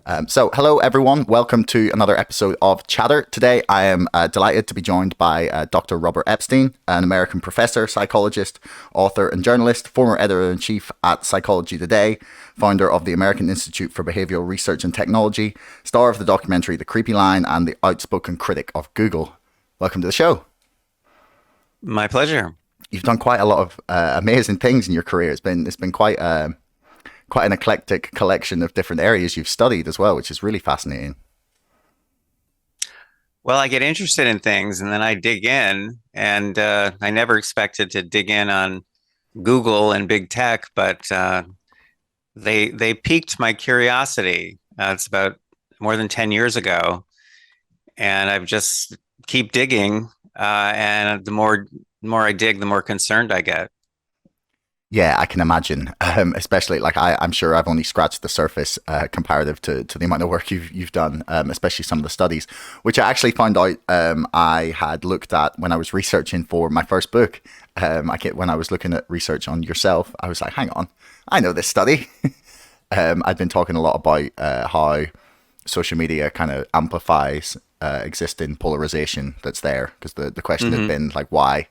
Hello everyone. Welcome to another episode of Chatter. Today, I am delighted to be joined by Dr. Robert Epstein, an American professor, psychologist, author, and journalist, former editor-in-chief at Psychology Today, founder of the American Institute for Behavioural Research and Technology, star of the documentary The Creepy Line, and the outspoken critic of Google. Welcome to the show. My pleasure. You've done quite a lot of amazing things in your career. It's been quite an eclectic collection of different areas you've studied as well, which is really fascinating. Well, I get interested in things and then I dig in, and I never expected to dig in on Google and big tech, but they piqued my curiosity. It's about more than 10 years ago, and I've just keep digging, and the more I dig, the more concerned I get. Yeah, I can imagine. Especially like I'm sure I've only scratched the surface comparative to the amount of work you've done, especially some of the studies, which I actually found out I had looked at when I was researching for my first book. When I was looking at research on yourself, I was like, hang on, I know this study. I'd been talking a lot about how social media kind of amplifies existing polarization that's there, because the question had Hmm. been like why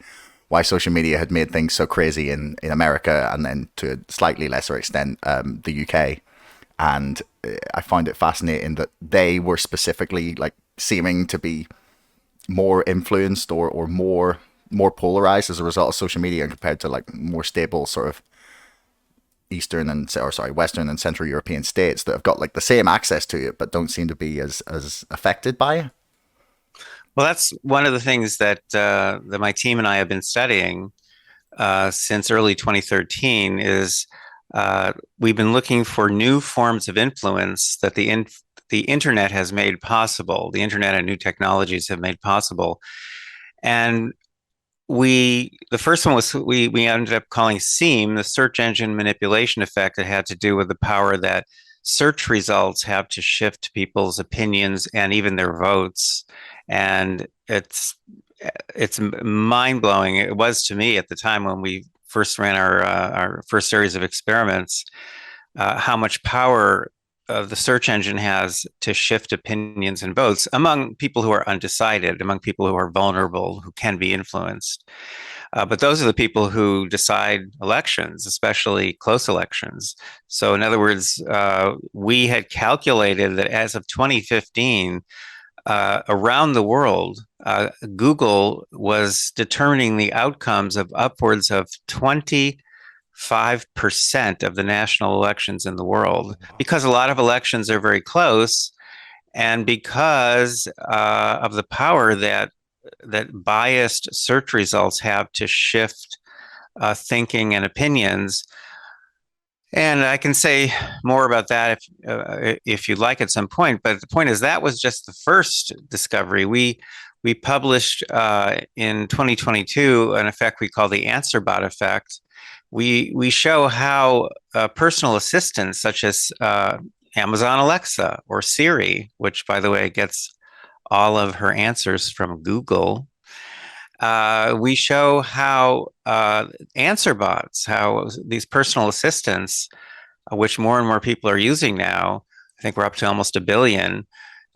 social media had made things so crazy in America, and then to a slightly lesser extent the UK. And I find it fascinating that they were specifically like seeming to be more influenced or more polarized as a result of social media compared to like more stable sort of Western and Central European states that have got like the same access to it but don't seem to be as affected by it. Well, that's one of the things that my team and I have been studying since early 2013 is we've been looking for new forms of influence that the internet has made possible. The internet and new technologies have made possible, and the first one was we ended up calling SEAM, the search engine manipulation effect. That had to do with the power that search results have to shift people's opinions and even their votes. And it's mind blowing. It was to me at the time when we first ran our first series of experiments, how much power the search engine has to shift opinions and votes among people who are undecided, among people who are vulnerable, who can be influenced. But those are the people who decide elections, especially close elections. So, in other words, we had calculated that as of 2015, around the world, Google was determining the outcomes of upwards of 25% of the national elections in the world, because a lot of elections are very close, and because of the power that biased search results have to shift thinking and opinions. And I can say more about that if you'd like at some point. But the point is that was just the first discovery. We published in 2022 an effect we call the answer bot effect. We show how personal assistants such as Amazon Alexa or Siri, which by the way gets all of her answers from Google. We show how answer bots, how these personal assistants, which more and more people are using now, I think we're up to almost a billion,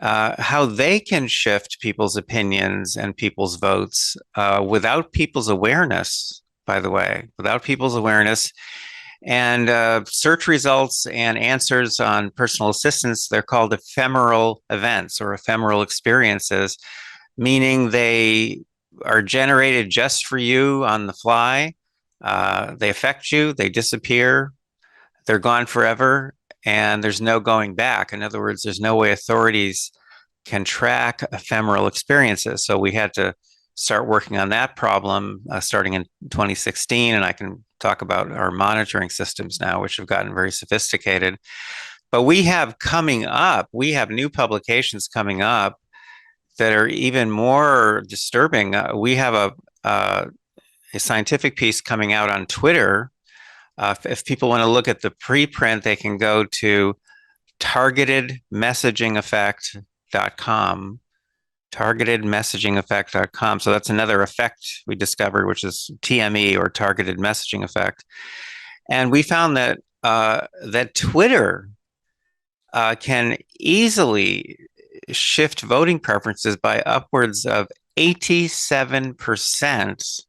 how they can shift people's opinions and people's votes without people's awareness, by the way, without people's awareness. And search results and answers on personal assistants, they're called ephemeral events or ephemeral experiences, meaning they are generated just for you on the fly. They affect you, they disappear, they're gone forever, and there's no going back. In other words, there's no way authorities can track ephemeral experiences. So we had to start working on that problem starting in 2016. And I can talk about our monitoring systems now, which have gotten very sophisticated. But we have new publications coming up that are even more disturbing. We have a scientific piece coming out on Twitter. If people want to look at the preprint, they can go to targetedmessagingeffect.com. Targetedmessagingeffect.com. So that's another effect we discovered, which is TME or targeted messaging effect. And we found that Twitter can easily shift voting preferences by upwards of 87%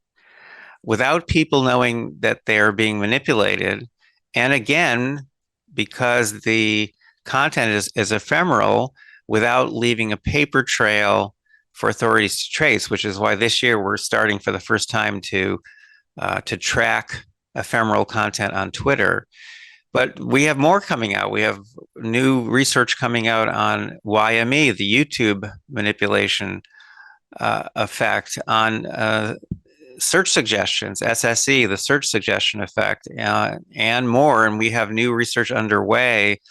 without people knowing that they're being manipulated. And again, because the content is ephemeral, without leaving a paper trail for authorities to trace, which is why this year we're starting for the first time to track ephemeral content on Twitter. But we have more coming out. We have new research coming out on YME, the YouTube manipulation effect on search suggestions, SSE, the search suggestion effect, and more. And we have new research underway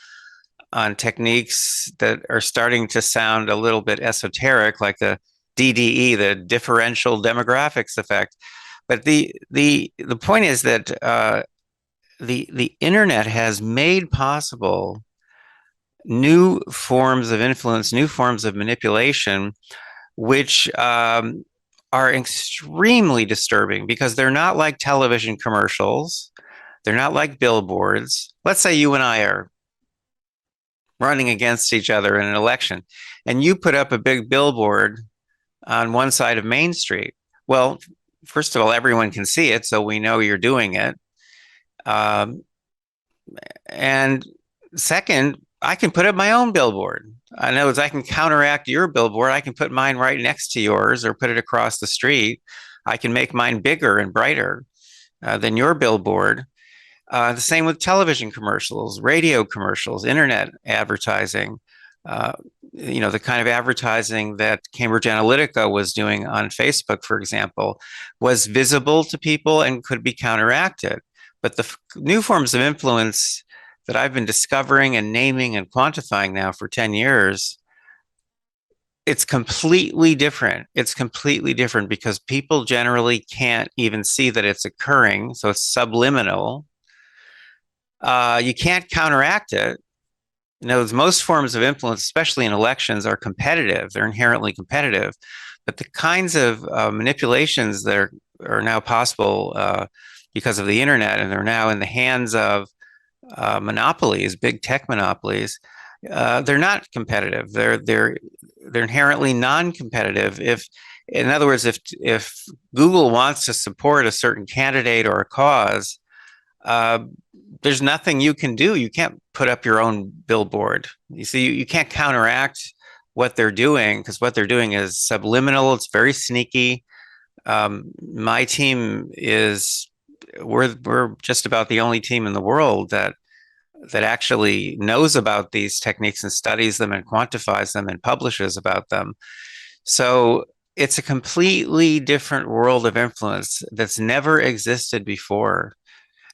on techniques that are starting to sound a little bit esoteric, like the DDE, the differential demographics effect. But the point is that the internet has made possible new forms of influence, new forms of manipulation, which are extremely disturbing because they're not like television commercials. They're not like billboards. Let's say you and I are running against each other in an election, and you put up a big billboard on one side of Main Street. Well, first of all, everyone can see it, so we know you're doing it. Um, and second, I can put up my own billboard. I know as I can counteract your billboard, I can put mine right next to yours or put it across the street. I can make mine bigger and brighter than your billboard. The same with television commercials, radio commercials, internet advertising. Uh, the kind of advertising that Cambridge Analytica was doing on Facebook, for example, was visible to people and could be counteracted. But the new forms of influence that I've been discovering and naming and quantifying now for 10 years, it's completely different. It's completely different because people generally can't even see that it's occurring. So it's subliminal. You can't counteract it. Most forms of influence, especially in elections, are competitive. They're inherently competitive. But the kinds of manipulations that are now possible because of the internet, and they're now in the hands of monopolies, big tech monopolies, they're not competitive. They're inherently non-competitive. In other words, if Google wants to support a certain candidate or a cause, uh, there's nothing you can do. You can't put up your own billboard. You see, you can't counteract what they're doing because what they're doing is subliminal. It's very sneaky. My team is we're just about the only team in the world that actually knows about these techniques and studies them and quantifies them and publishes about them. So it's a completely different world of influence that's never existed before.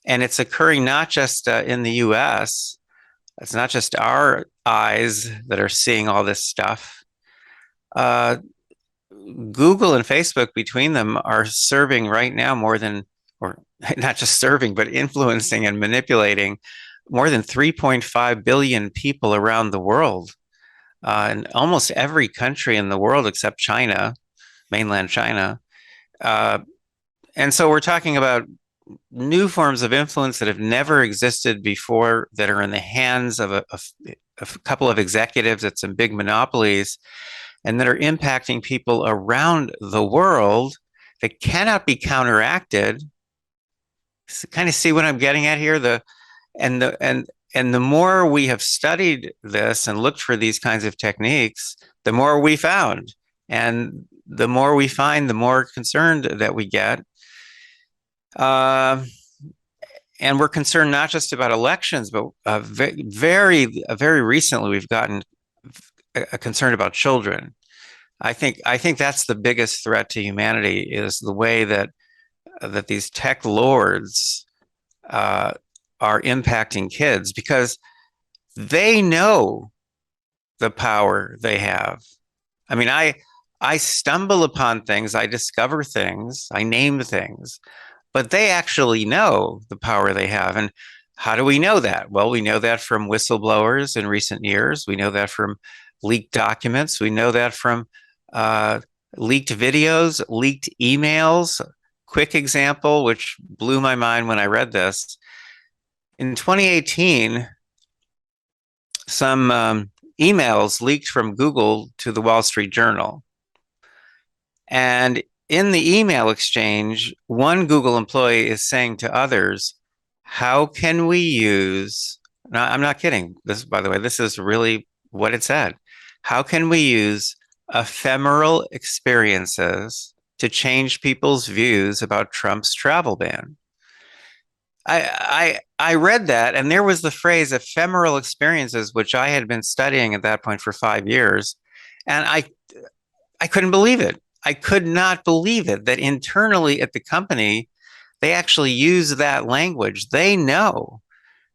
And it's occurring not just in the US, it's not just our eyes that are seeing all this stuff. Uh, Google and Facebook between them are serving right now more than, or not just serving, but influencing and manipulating more than 3.5 billion people around the world. In almost every country in the world except China, mainland China. Uh, and so we're talking about new forms of influence that have never existed before that are in the hands of a couple of executives at some big monopolies and that are impacting people around the world that cannot be counteracted. So kind of see what I'm getting at here? And the and the more we have studied this and looked for these kinds of techniques, the more we found. And the more we find, the more concerned that we get. And we're concerned not just about elections, but very recently we've gotten concerned about children. I think that's the biggest threat to humanity is the way that these tech lords are impacting kids because they know the power they have. I mean, I stumble upon things, I discover things, I name things, but they actually know the power they have. And how do we know that? Well, we know that from whistleblowers in recent years. We know that from leaked documents. We know that from leaked videos, leaked emails. Quick example, which blew my mind when I read this. In 2018, some emails leaked from Google to the Wall Street Journal. And in the email exchange, one Google employee is saying to others, how can we use, no, I'm not kidding. This, by the way, this is really what it said. How can we use ephemeral experiences to change people's views about Trump's travel ban? I read that, and there was the phrase ephemeral experiences, which I had been studying at that point for 5 years, and I couldn't believe it. I could not believe it that internally at the company they actually use that language. They know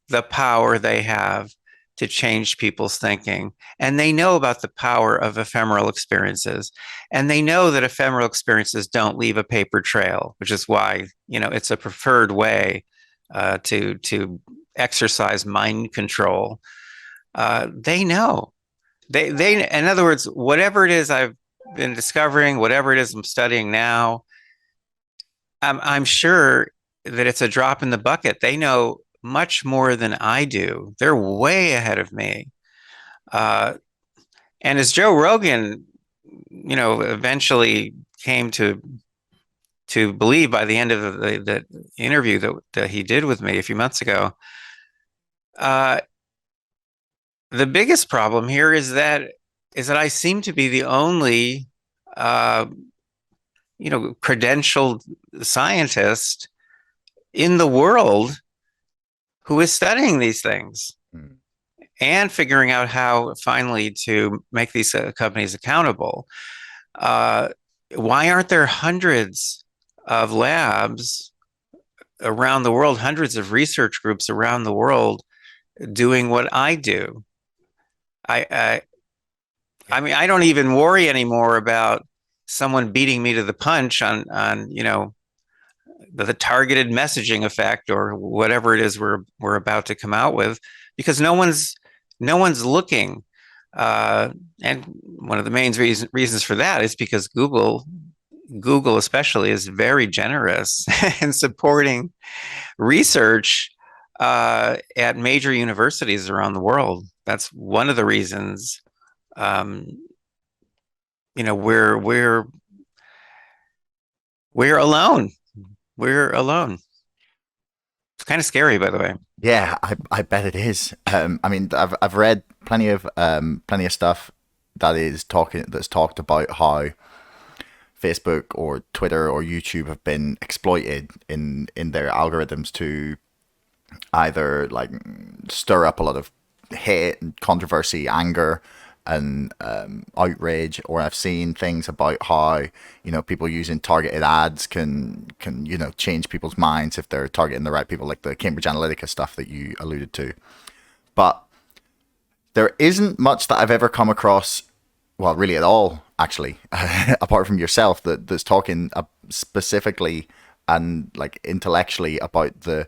the power they have to change people's thinking, and they know about the power of ephemeral experiences, and they know that ephemeral experiences don't leave a paper trail, which is why it's a preferred way to exercise mind control. They know. They in other words, whatever it is I've been discovering, whatever it is I'm studying now, I'm sure that it's a drop in the bucket. They know much more than I do. They're way ahead of me. Uh, and as Joe Rogan, eventually came to believe by the end of the interview that he did with me a few months ago, uh, the biggest problem here is that I seem to be the only uh, credentialed scientist in the world who is studying these things Mm. and figuring out how finally to make these companies accountable. Uh, why aren't there hundreds of labs around the world, hundreds of research groups around the world doing what I do? I, I, I mean, I don't even worry anymore about someone beating me to the punch on the targeted messaging effect or whatever it is we're about to come out with, because no one's looking. And one of the main reasons for that is because Google especially is very generous in supporting research at major universities around the world. That's one of the reasons. Um, we're alone. We're alone. It's kind of scary, by the way. Yeah, I bet it is. I mean, I've read plenty of stuff that's talked about how Facebook or Twitter or YouTube have been exploited in their algorithms to either like stir up a lot of hate and controversy, anger, and outrage. Or I've seen things about how people using targeted ads can change people's minds if they're targeting the right people, like the Cambridge Analytica stuff that you alluded to. But there isn't much that I've ever come across, well, really at all, actually, apart from yourself, that's talking specifically and like intellectually about the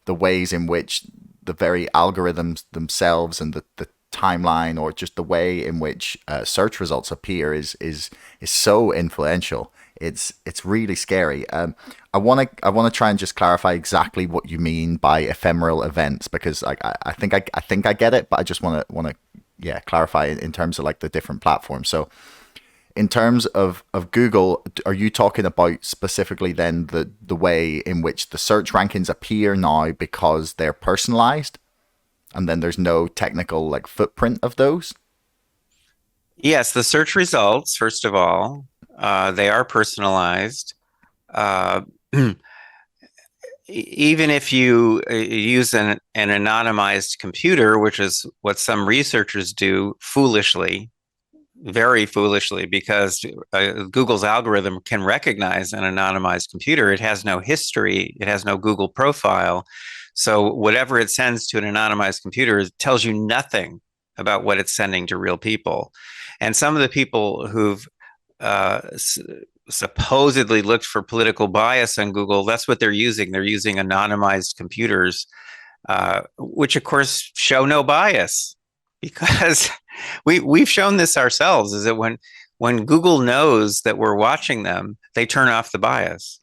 ways in which the very algorithms themselves and the timeline, or just the way in which search results appear, is so influential. It's really scary. I want to try and just clarify exactly what you mean by ephemeral events, because like I think I get it, but I just want to yeah, clarify in terms of like the different platforms. So in terms of Google, are you talking about specifically then the way in which the search rankings appear now because they're personalized, and then there's no technical like footprint of those? Yes, the search results, first of all, they are personalized. Uh, Even if you use an anonymized computer, which is what some researchers do foolishly, very foolishly, because Google's algorithm can recognize an anonymized computer. It has no history, it has no Google profile. So whatever it sends to an anonymized computer tells you nothing about what it's sending to real people. And some of the people who've uh, supposedly looked for political bias on Google, that's what they're using. They're using anonymized computers, which of course show no bias, because we've shown this ourselves. Is that when Google knows that we're watching them, they turn off the bias.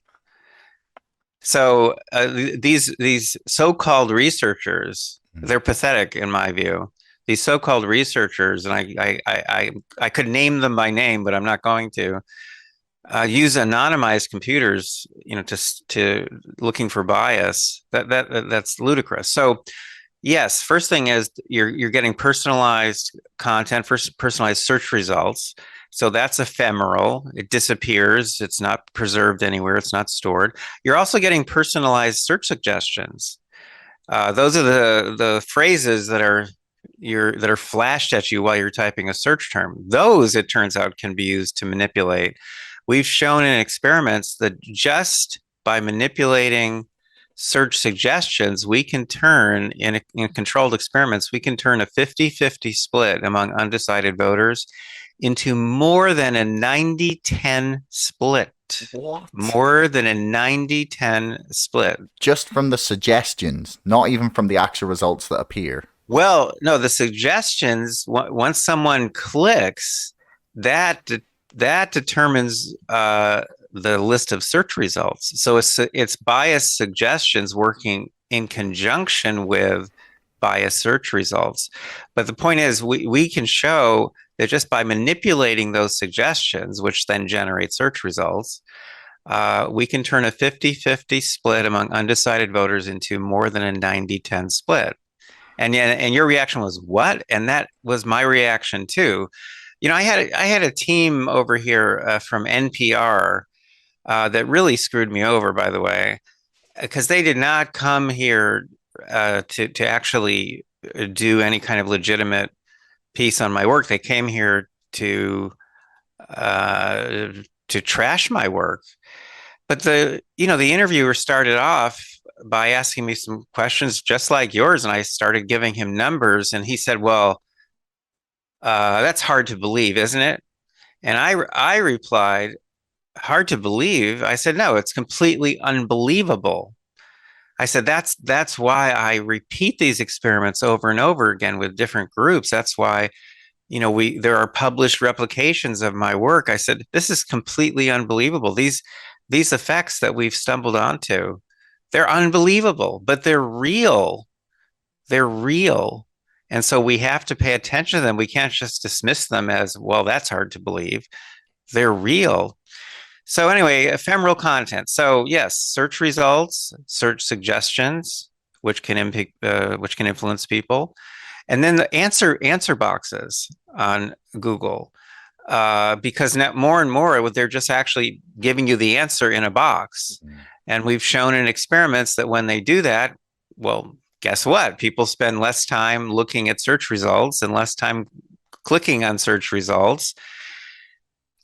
So these so-called researchers, they're pathetic in my view. these so-called researchers, and I could name them by name, but I'm not going to, use anonymized computers, to looking for bias. That's ludicrous. So yes, first thing is you're getting personalized content, personalized search results. So that's ephemeral. It disappears. It's not preserved anywhere. It's not stored. You're also getting personalized search suggestions. Those are the phrases that are flashed at you while you're typing a search term. Those, it turns out, can be used to manipulate. We've shown in experiments that just by manipulating search suggestions, we can turn, in controlled experiments, we can turn a 50-50 split among undecided voters into more than a 90-10 split. What? More than a 90-10 split. Just from the suggestions, not even from the actual results that appear. Well, no, the suggestions, once someone clicks, that that determines the list of search results. So it's biased suggestions working in conjunction with biased search results. But the point is, we can show that just by manipulating those suggestions, which then generate search results, we can turn a 50-50 split among undecided voters into more than a 90-10 split. And your reaction was what? And that was my reaction too. I had a team over here from NPR that really screwed me over, by the way, because they did not come here to actually do any kind of legitimate piece on my work. They came here uh, to trash my work. But the interviewer started off by asking me some questions just like yours, and I started giving him numbers, and he said, "Well, that's hard to believe, isn't it?" And I replied, "Hard to believe?" I said, "No, it's completely unbelievable." I said, "That's why I repeat these experiments over and over again with different groups. That's why, we there are published replications of my work." I said, "This is completely unbelievable. These effects that we've stumbled onto, they're unbelievable, but they're real. They're real." And so we have to pay attention to them. We can't just dismiss them as, well, that's hard to believe. They're real. So anyway, ephemeral content. So yes, search results, search suggestions, which can influence people, and then the answer boxes on Google, because now more and more they're just actually giving you the answer in a box. And we've shown in experiments that when they do that, well, guess what? People spend less time looking at search results and less time clicking on search results.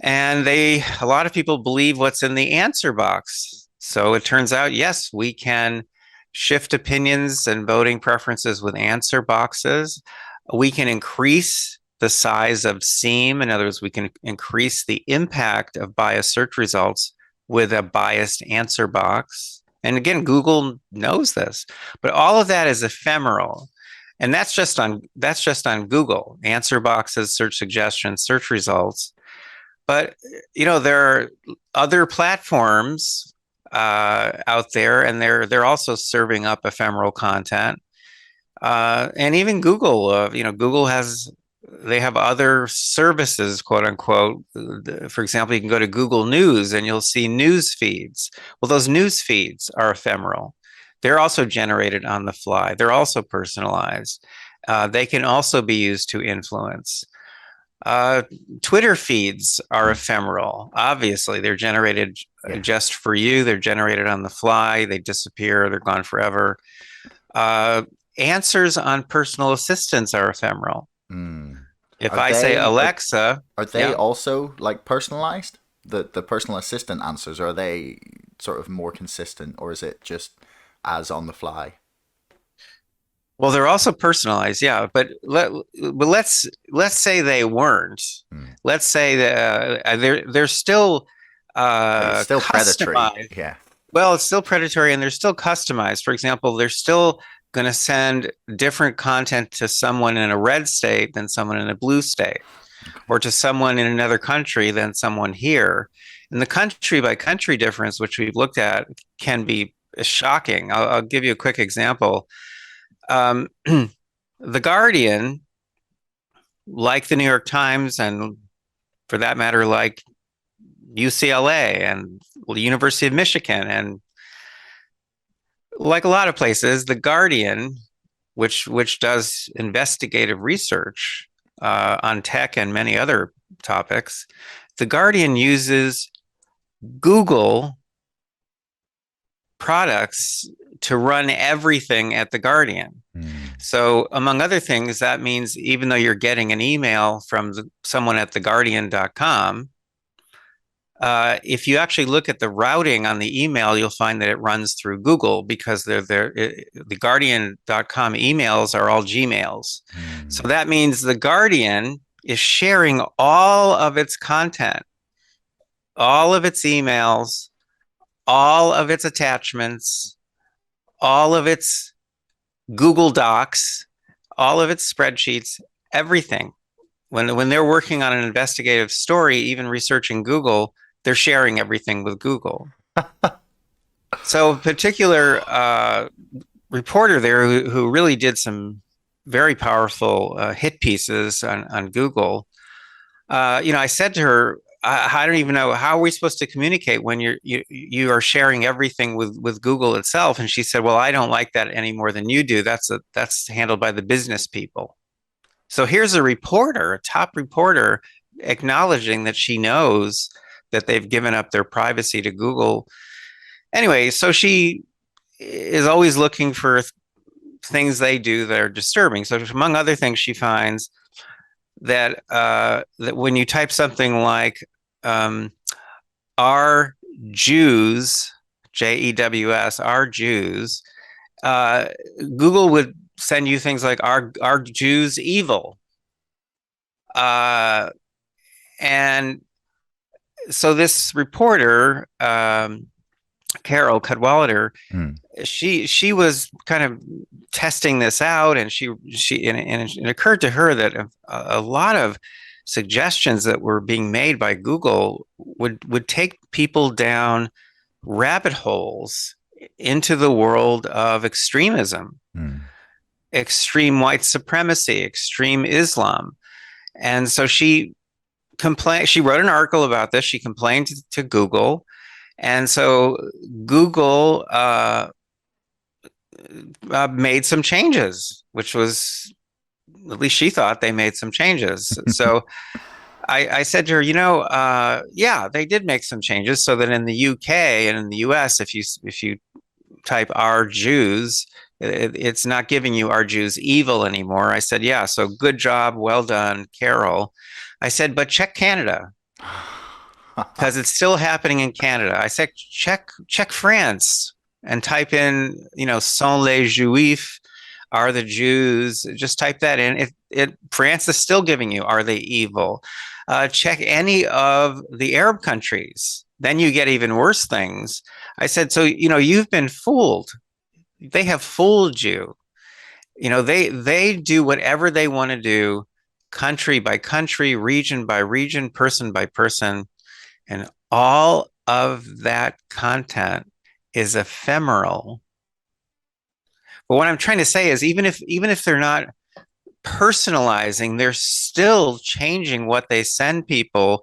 And a lot of people believe what's in the answer box. So it turns out, yes, we can shift opinions and voting preferences with answer boxes. We can increase the size of seam. In other words, we can increase the impact of biased search results with a biased answer box. And again, Google knows this, but all of that is ephemeral. And that's just on Google, answer boxes, search suggestions, search results. But there are other platforms out there, and they're also serving up ephemeral content. And even Google, Google they have other services, quote unquote. For example, you can go to Google News and you'll see news feeds. Well, those news feeds are ephemeral. They're also generated on the fly. They're also personalized. They can also be used to influence. Twitter feeds are ephemeral. Obviously, they're generated just for you. They're generated on the fly. They disappear. They're gone forever. Answers on personal assistants are ephemeral. If Are I say they Alexa, are they yeah. also like personalized? The personal assistant answers, are they sort of more consistent, or is it just as on the fly? Well, they're also personalized, yeah. But let's say they weren't. Hmm. Let's say that they're still Like it's still predatory. customized. Yeah. Well, it's still predatory and they're still customized. For example, they're still going to send different content to someone in a red state than someone in a blue state, or to someone in another country than someone here. And the country by country difference, which we've looked at, can be shocking. I'll give you a quick example. The Guardian like the New York Times, and for that matter, like UCLA and the University of Michigan, and like a lot of places, the Guardian, which does investigative research on tech and many other topics, the Guardian uses Google products to run everything at the Guardian. Mm. So, among other things, that means even though you're getting an email from someone at theguardian.com, if you actually look at the routing on the email, you'll find that it runs through Google because the Guardian.com emails are all Gmails. So Mm. that means the Guardian is sharing all of its content, all of its emails, all of its attachments, all of its Google Docs, all of its spreadsheets, everything. When they're working on an investigative story, even researching Google, they're sharing everything with Google. So a particular reporter there who really did some very powerful hit pieces on Google. I said to her, I don't even know how are we supposed to communicate when you are sharing everything with Google itself. And she said, well, I don't like that any more than you do. That's handled by the business people. So here's a reporter, a top reporter, acknowledging that she knows that they've given up their privacy to Google. Anyway, so she is always looking for things they do that are disturbing. So among other things, she finds that when you type something like "are Jews," Jews, "are Jews," uh, Google would send you things like "are Jews evil?" Uh, and so this reporter, Carol Cadwalader, Mm. she was kind of testing this out, and it occurred to her that a lot of suggestions that were being made by Google would take people down rabbit holes into the world of extremism, Mm. extreme white supremacy, extreme Islam. And so she wrote an article about this. She complained to Google. And so Google made some changes, which was, at least she thought they made some changes. So I said to her, yeah, they did make some changes so that in the UK and in the US, if you type "are Jews," it's not giving you "are Jews evil" anymore. I said, yeah, so good job, well done, Carol. I said, but check Canada because it's still happening in Canada. I said, check France and type in, "sont les Juifs," are the Jews. Just type that in. France is still giving you "are they evil?" Check any of the Arab countries. Then you get even worse things. I said, so you've been fooled. They have fooled you. They do whatever they want to do, country by country, region by region, person by person. And all of that content is ephemeral. But what I'm trying to say is even if they're not personalizing, they're still changing what they send people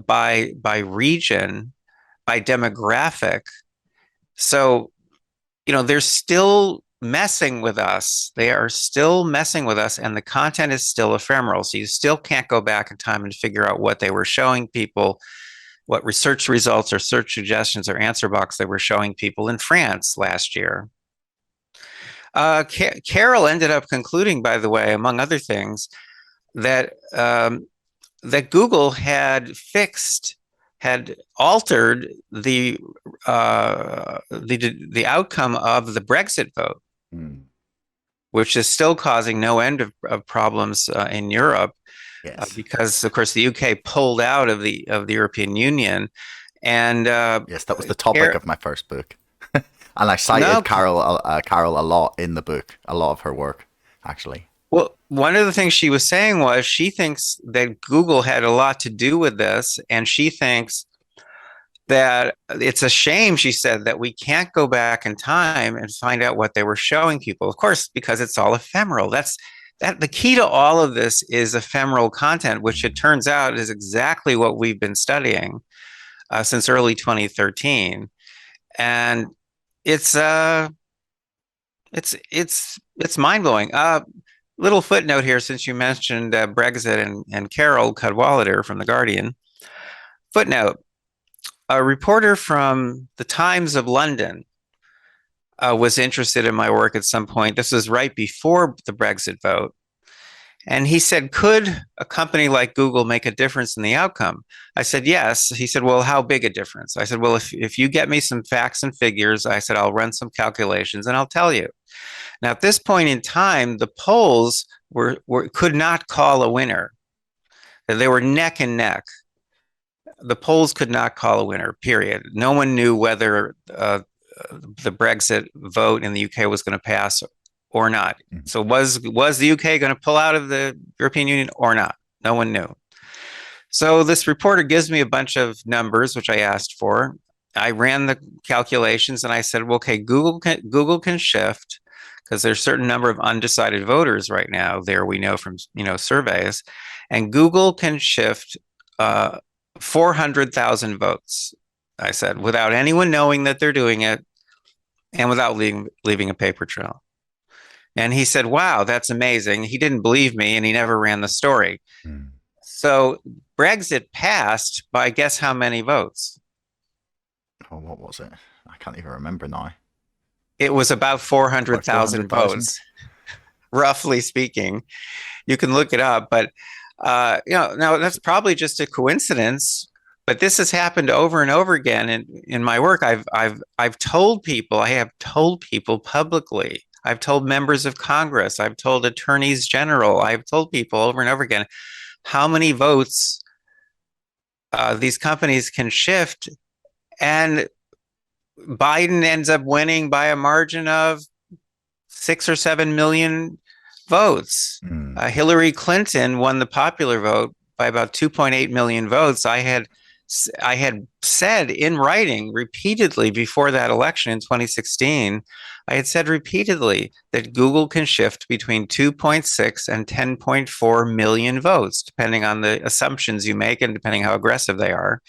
by region, by demographic. So, they're still messing with us. They are still messing with us, and the content is still ephemeral. So you still can't go back in time and figure out what they were showing people, what research results or search suggestions or answer box they were showing people in France last year. Carol ended up concluding, by the way, among other things, that that Google had altered the outcome of the Brexit vote, Mm. which is still causing no end of problems in Europe, Yes. because, of course, the UK pulled out of the European Union, and Yes, that was the topic Car- of my first book. And I cited no, Carol a lot in the book, a lot of her work, actually. well, one of the things she was saying was she thinks that Google had a lot to do with this, and she thinks that it's a shame, she said, that we can't go back in time and find out what they were showing people. Of course, because it's all ephemeral. that the key to all of this is ephemeral content, which it turns out is exactly what we've been studying since early 2013, and it's uh it's mind blowing. Little footnote here, since you mentioned Brexit and Carol Cadwalader from the Guardian. Footnote: a reporter from the Times of London was interested in my work at some point. This was right before the Brexit vote. And he said, could a company like Google make a difference in the outcome? I said, yes. He said, well, how big a difference? I said, well, if you get me some facts and figures, I said, I'll run some calculations and I'll tell you. Now, at this point in time, the polls could not call a winner. They were neck and neck. The polls could not call a winner, period. No one knew whether the Brexit vote in the UK was going to pass or not. So was the UK going to pull out of the European Union or not? No one knew. So this reporter gives me a bunch of numbers, which I asked for. I ran the calculations and I said, well, okay, Google can shift, because there's a certain number of undecided voters right now there, we know from surveys, and Google can shift 400,000 votes, I said, without anyone knowing that they're doing it and without leaving a paper trail. And he said, wow, that's amazing. He didn't believe me and he never ran the story. So Brexit passed by guess how many votes? Oh, what was it? I can't even remember now. It was about 400,000 400,000? votes, roughly speaking. You can look it up, but now that's probably just a coincidence. But this has happened over and over again in my work. I've told people, I have told people publicly. I've told members of Congress. I've told attorneys general. I've told people over and over again how many votes these companies can shift, and Biden ends up winning by a margin of 6 or 7 million votes. Hillary Clinton won the popular vote by about 2.8 million votes. I had said in writing repeatedly before that election in 2016, I had said repeatedly that Google can shift between 2.6 and 10.4 million votes, depending on the assumptions you make and depending how aggressive they are.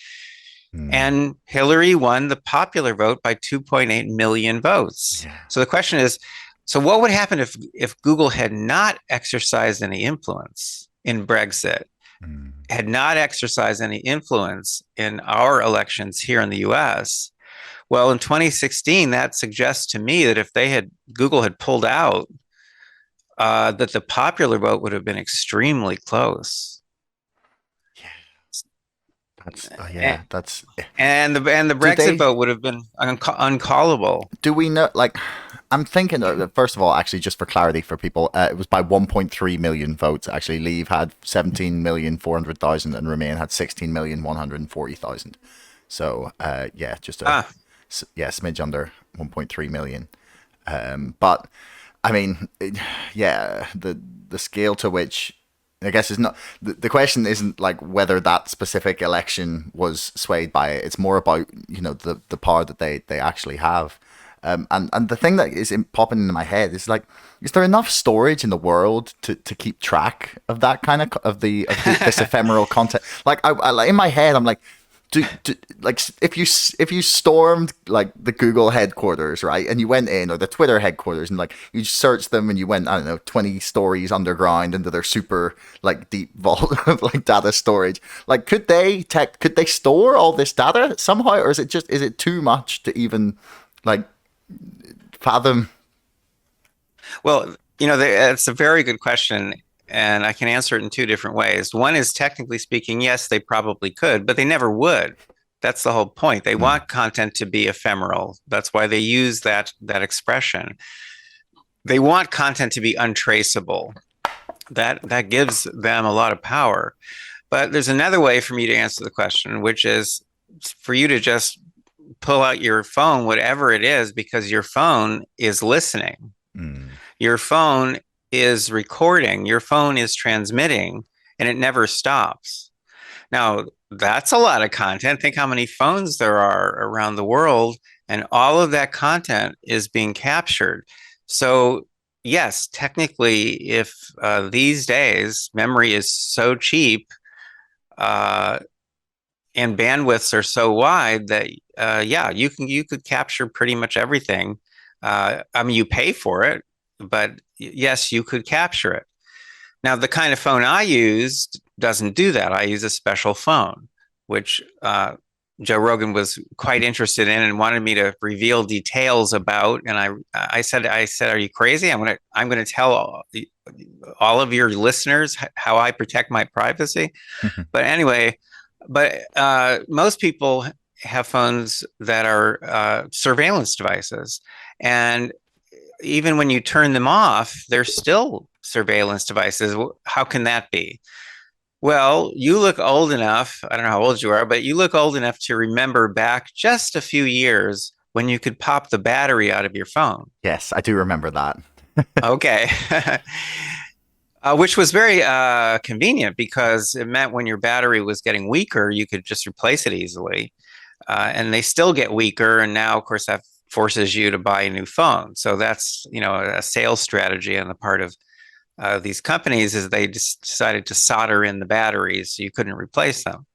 And Hillary won the popular vote by 2.8 million votes. Yeah. So the question is, so what would happen if Google had not exercised any influence in Brexit, had not exercised any influence in our elections here in the US? Well, in 2016, that suggests to me that if Google had pulled out, that the popular vote would have been extremely close. And the Brexit vote would have been uncallable. Do we know? Like, I'm thinking. First of all, actually, just for clarity for people, it was by 1.3 million votes. Actually, Leave had 17,400,000 and Remain had 16,140,000. So, just smidge under 1.3 million. But I mean, the scale to which, I guess, is not the question isn't like whether that specific election was swayed by it. It's more about the power that they actually have. And the thing that is popping into my head is like, is there enough storage in the world to keep track of that kind of this ephemeral content? Like I in my head, I'm like, like if you stormed like the Google headquarters, right, and you went in, or the Twitter headquarters, and like you searched them and you went, I don't know, 20 stories underground into their super like deep vault of like data storage, like could they store all this data somehow, or is it too much to even like fathom? Well, it's a very good question. And I can answer it in two different ways. One is, technically speaking, yes, they probably could, but they never would. That's the whole point. They want content to be ephemeral. That's why they use that expression. They want content to be untraceable. That gives them a lot of power. But there's another way for me to answer the question, which is for you to just pull out your phone, whatever it is, because your phone is listening. Your phone is recording, your phone is transmitting, and it never stops. Now, that's a lot of content. Think how many phones there are around the world, and all of that content is being captured. So yes, technically, if these days memory is so cheap, uh, and bandwidths are so wide that yeah, you could capture pretty much everything. I mean, you pay for it, but yes, you could capture it. Now, the kind of phone I used doesn't do that. I use a special phone, which Joe Rogan was quite interested in and wanted me to reveal details about. And I said, "Are you crazy? I'm gonna tell all of your listeners how I protect my privacy." But anyway, but most people have phones that are surveillance devices, and even when you turn them off, they're still surveillance devices. How can that be? Well, you look old enough. I don't know how old you are, but you look old enough to remember back just a few years when you could pop the battery out of your phone. Yes, I do remember that. Okay. Which was very convenient because it meant when your battery was getting weaker, you could just replace it easily. And they still get weaker. And now, of course, that forces you to buy a new phone. So that's, you know, a sales strategy on the part of these companies is they just decided to solder in the batteries so you couldn't replace them.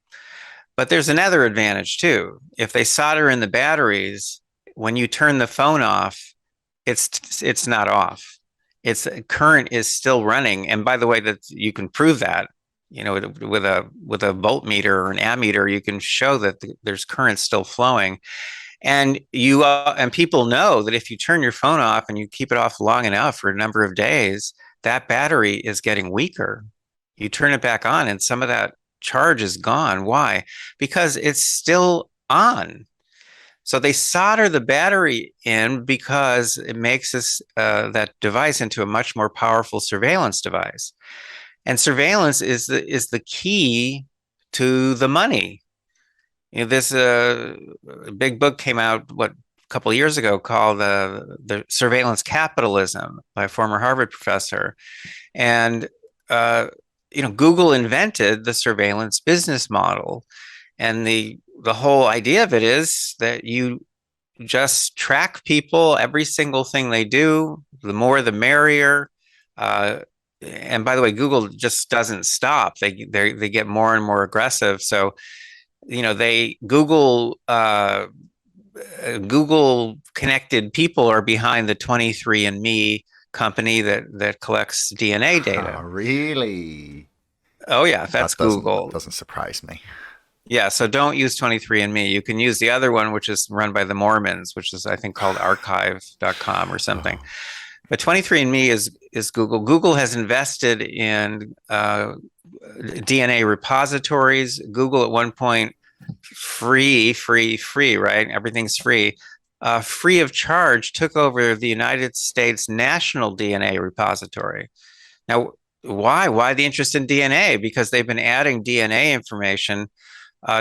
But there's another advantage too. If they solder in the batteries, when you turn the phone off, it's not off. Its current is still running. And by the way, that you can prove that, you know, with a voltmeter or an ammeter, you can show that there's current still flowing. And you and people know that if you turn your phone off and you keep it off long enough for a number of days, that battery is getting weaker. You turn it back on, and some of that charge is gone. Why? Because it's still on. So they solder the battery in because it makes this that device into a much more powerful surveillance device. And surveillance is the key to the money. You know, this big book came out a couple of years ago called "The Surveillance Capitalism" by a former Harvard professor, and uh, you know, Google invented the surveillance business model, and the whole idea of it is that you just track people, every single thing they do. The more, the merrier. Uh, and by the way, Google just doesn't stop. They get more and more aggressive. So you know, they Google connected people are behind the 23andMe company that collects DNA Oh, data. really? Oh yeah, that's That Google. doesn't surprise me. Yeah, so don't use 23andMe. You can use the other one, which is run by the Mormons, which is I think called archive.com or something. Oh, But 23andMe is Google. Google has invested in DNA repositories. Google at one point free, right? Everything's free. Free of charge took over the United States National DNA Repository. Now, why? Why the interest in DNA? Because they've been adding DNA information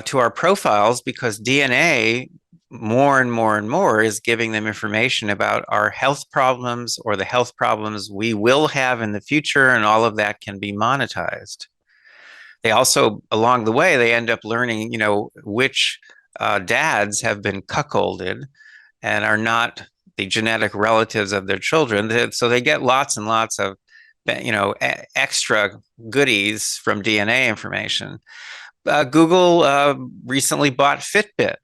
to our profiles because DNA more and more and more is giving them information about our health problems or the health problems we will have in the future, and all of that can be monetized. They also, along the way, they end up learning, you know, which dads have been cuckolded and are not the genetic relatives of their children. So they get lots and lots of, you know, extra goodies from DNA information. Google recently bought Fitbit.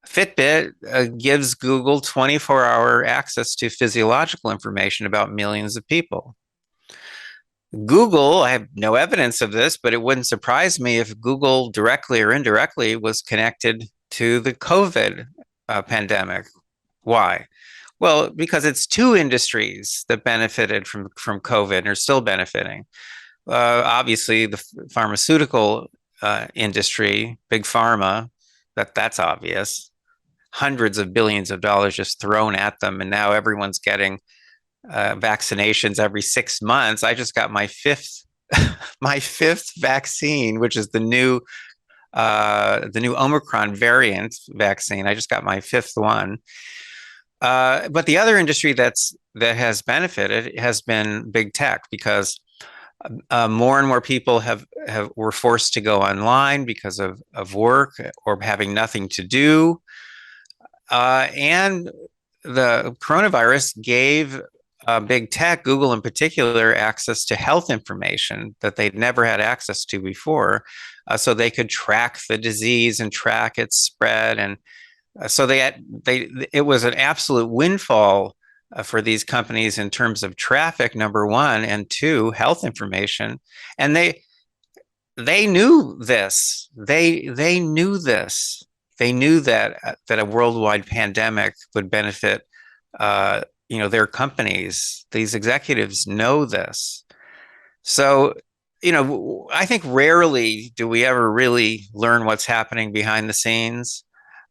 Fitbit gives Google 24-hour access to physiological information about millions of people. Google, I have no evidence of this, but it wouldn't surprise me if Google directly or indirectly was connected to the COVID pandemic. Why? Well, because it's two industries that benefited from COVID and are still benefiting. Obviously, the pharmaceutical industry, big pharma, that's obvious. Hundreds of billions of dollars just thrown at them, and now everyone's getting vaccinations every 6 months. I just got my fifth my fifth vaccine, which is the new Omicron variant vaccine. I just got my fifth one. But the other industry that has benefited has been big tech because more and more people have were forced to go online because of work or having nothing to do. And the coronavirus gave big tech, Google in particular, access to health information that they'd never had access to before, so they could track the disease and track its spread. And so they it was an absolute windfall for these companies in terms of traffic, number one, and two, health information. And they knew this. They knew this. They knew that a worldwide pandemic would benefit their companies. These executives know this. So, I think rarely do we ever really learn what's happening behind the scenes.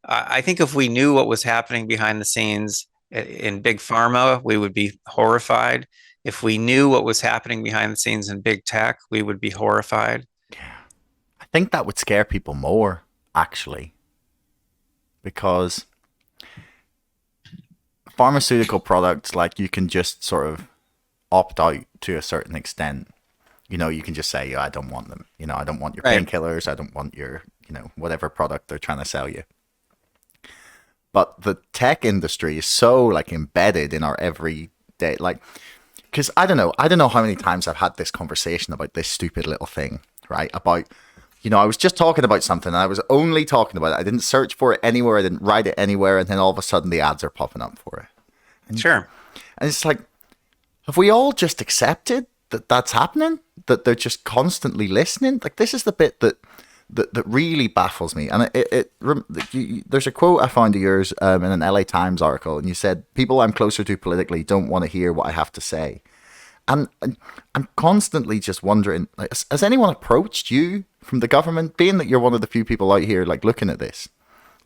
I think if we knew what was happening behind the scenes in big pharma, we would be horrified. If we knew what was happening behind the scenes in big tech, we would be horrified. I think that would scare people more, actually, because pharmaceutical products, like, you can just sort of opt out to a certain extent. You can just say, yeah, I don't want them. I don't want your Right. painkillers. I don't want your, whatever product they're trying to sell you. But the tech industry is so, like, embedded in our everyday, like, because I don't know how many times I've had this conversation about this stupid little thing, right? About, I was just talking about something and I was only talking about it. I didn't search for it anywhere. I didn't write it anywhere. And then all of a sudden the ads are popping up for it. Sure. And it's like, have we all just accepted that that's happening? That they're just constantly listening? Like, this is the bit that really baffles me. And there's a quote I found of yours in an LA Times article, and you said, "People I'm closer to politically don't want to hear what I have to say." And I'm constantly just wondering, like, has anyone approached you from the government, being that you're one of the few people out here, like, looking at this?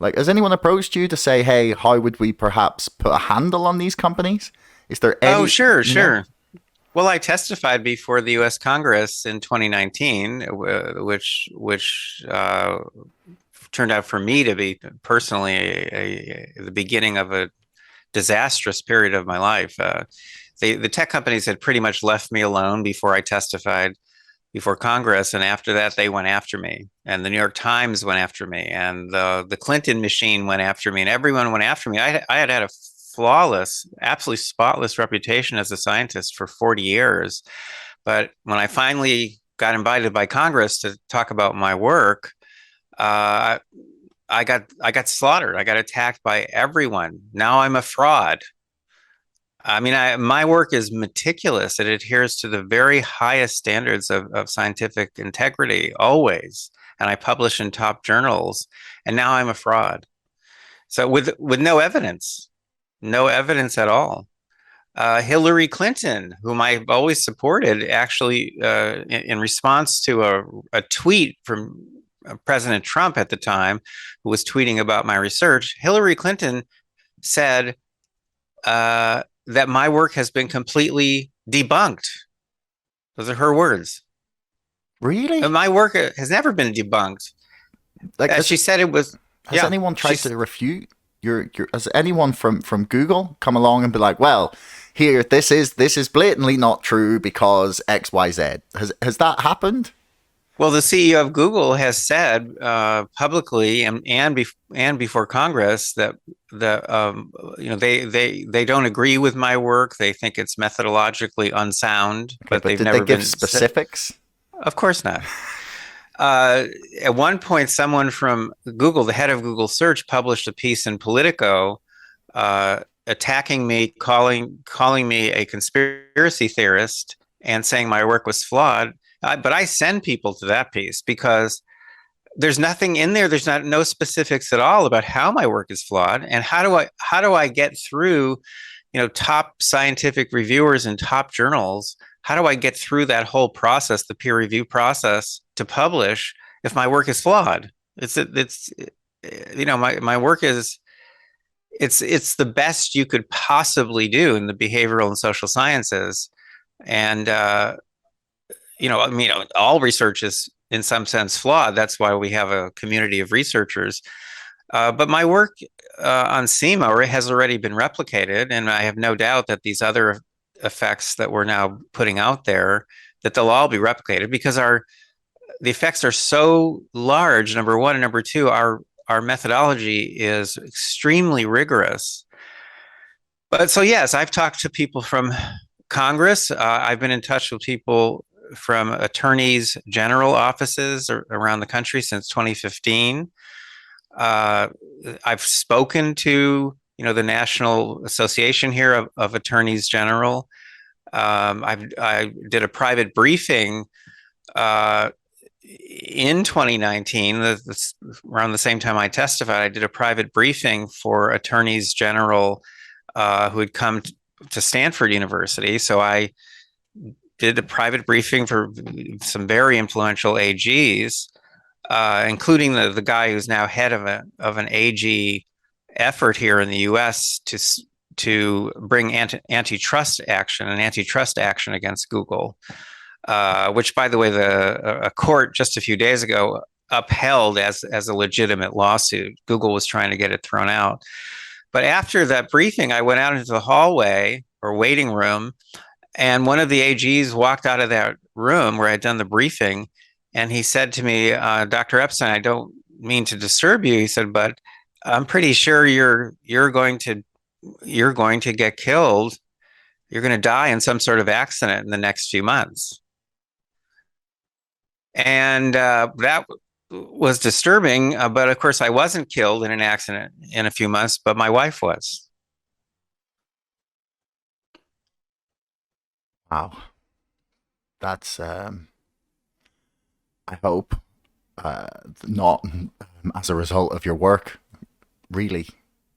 Like, has anyone approached you to say, hey, how would we perhaps put a handle on these companies? Is there Oh, any, sure, sure. Well, I testified before the U.S. Congress in 2019, which turned out for me to be personally the beginning of a disastrous period of my life. The tech companies had pretty much left me alone before I testified before Congress, and after that, they went after me, and the New York Times went after me, and the Clinton machine went after me, and everyone went after me. I had a flawless, absolutely spotless reputation as a scientist for 40 years. But when I finally got invited by Congress to talk about my work, uh, I got slaughtered. I got attacked by everyone. Now I'm a fraud. I mean, my work is meticulous. It adheres to the very highest standards of scientific integrity always, and I publish in top journals. And now I'm a fraud. So with no evidence at all. Hillary Clinton, whom I've always supported, actually, in response to a tweet from President Trump at the time, who was tweeting about my research, Hillary Clinton said that my work has been completely debunked. Those are her words. really? My work has never been debunked. Like, She said it was, has yeah, anyone tried she's, to refute your, has anyone from Google come along and be like, well, here, this is blatantly not true because XYZ? Has that happened? well, the CEO of Google has said publicly and before Congress that they don't agree with my work. They think it's methodologically unsound, Okay, but but they've did they never give been. specifics? Of course not. At one point, someone from Google, the head of Google Search, published a piece in Politico attacking me, calling me a conspiracy theorist, and saying my work was flawed. But I send people to that piece because there's nothing in there. There's no specifics at all about how my work is flawed, and how do I get through, top scientific reviewers and top journals. How do I get through that whole process, the peer review process, to publish if my work is flawed? It's my work is it's the best you could possibly do in the behavioral and social sciences, and I mean, all research is in some sense flawed. That's why we have a community of researchers. But my work on SEMA has already been replicated, and I have no doubt that these other effects that we're now putting out there, that they'll all be replicated because the effects are so large. Number one, and number two, our methodology is extremely rigorous. But so, yes, I've talked to people from Congress. I've been in touch with people from attorneys general offices around the country since 2015. Uh, I've spoken to, the National Association here of Attorneys General. I did a private briefing in 2019, around the same time I testified. I did a private briefing for attorneys general who had come to Stanford University. So I did a private briefing for some very influential AGs, including the guy who's now head of an AG effort here in the U.S. to bring antitrust action against Google, which, by the way, a court just a few days ago upheld as a legitimate lawsuit. Google was trying to get it thrown out. But after that briefing, I went out into the hallway or waiting room, and one of the AGs walked out of that room where I'd done the briefing, and he said to me, "Dr. Epstein, I don't mean to disturb you," he said, "but I'm pretty sure you're going to get killed. You're going to die in some sort of accident in the next few months." And that was disturbing. But of course, I wasn't killed in an accident in a few months, but my wife was. Wow, that's I hope not as a result of your work. Really.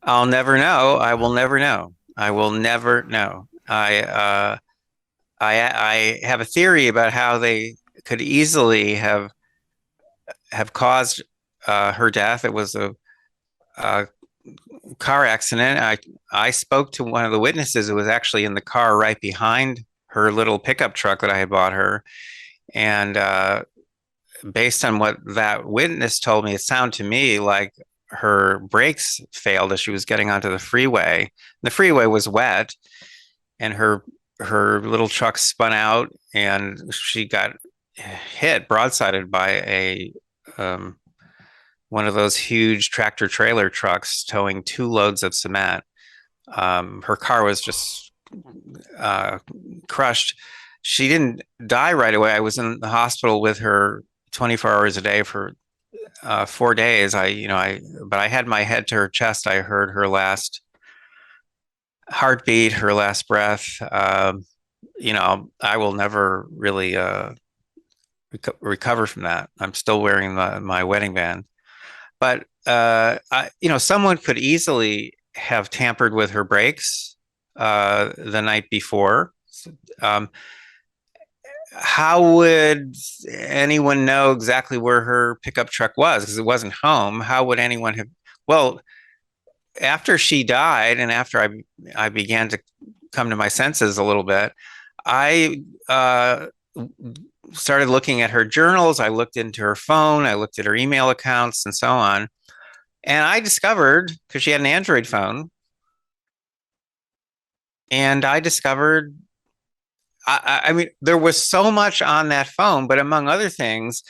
I'll never know. I will never know. I will never know. I have a theory about how they could easily have caused her death. It was a car accident. I spoke to one of the witnesses who was actually in the car right behind her little pickup truck that I had bought her, and based on what that witness told me, it sounded to me like her brakes failed as she was getting onto the freeway. The freeway was wet, and her little truck spun out, and she got hit broadsided by a one of those huge tractor trailer trucks towing 2 loads of cement. Her car was just crushed. She didn't die right away. I was in the hospital with her 24 hours a day for 4 days. But I had my head to her chest. I heard her last heartbeat, her last breath. I will never really recover from that. I'm still wearing my wedding band. But someone could easily have tampered with her brakes the night before. Um, how would anyone know exactly where her pickup truck was? Because it wasn't home. How would anyone have? Well, after she died, and after I began to come to my senses a little bit, I started looking at her journals. I looked into her phone. I looked at her email accounts and so on. And I discovered, because she had an Android phone, and I discovered, I mean, there was so much on that phone, but among other things,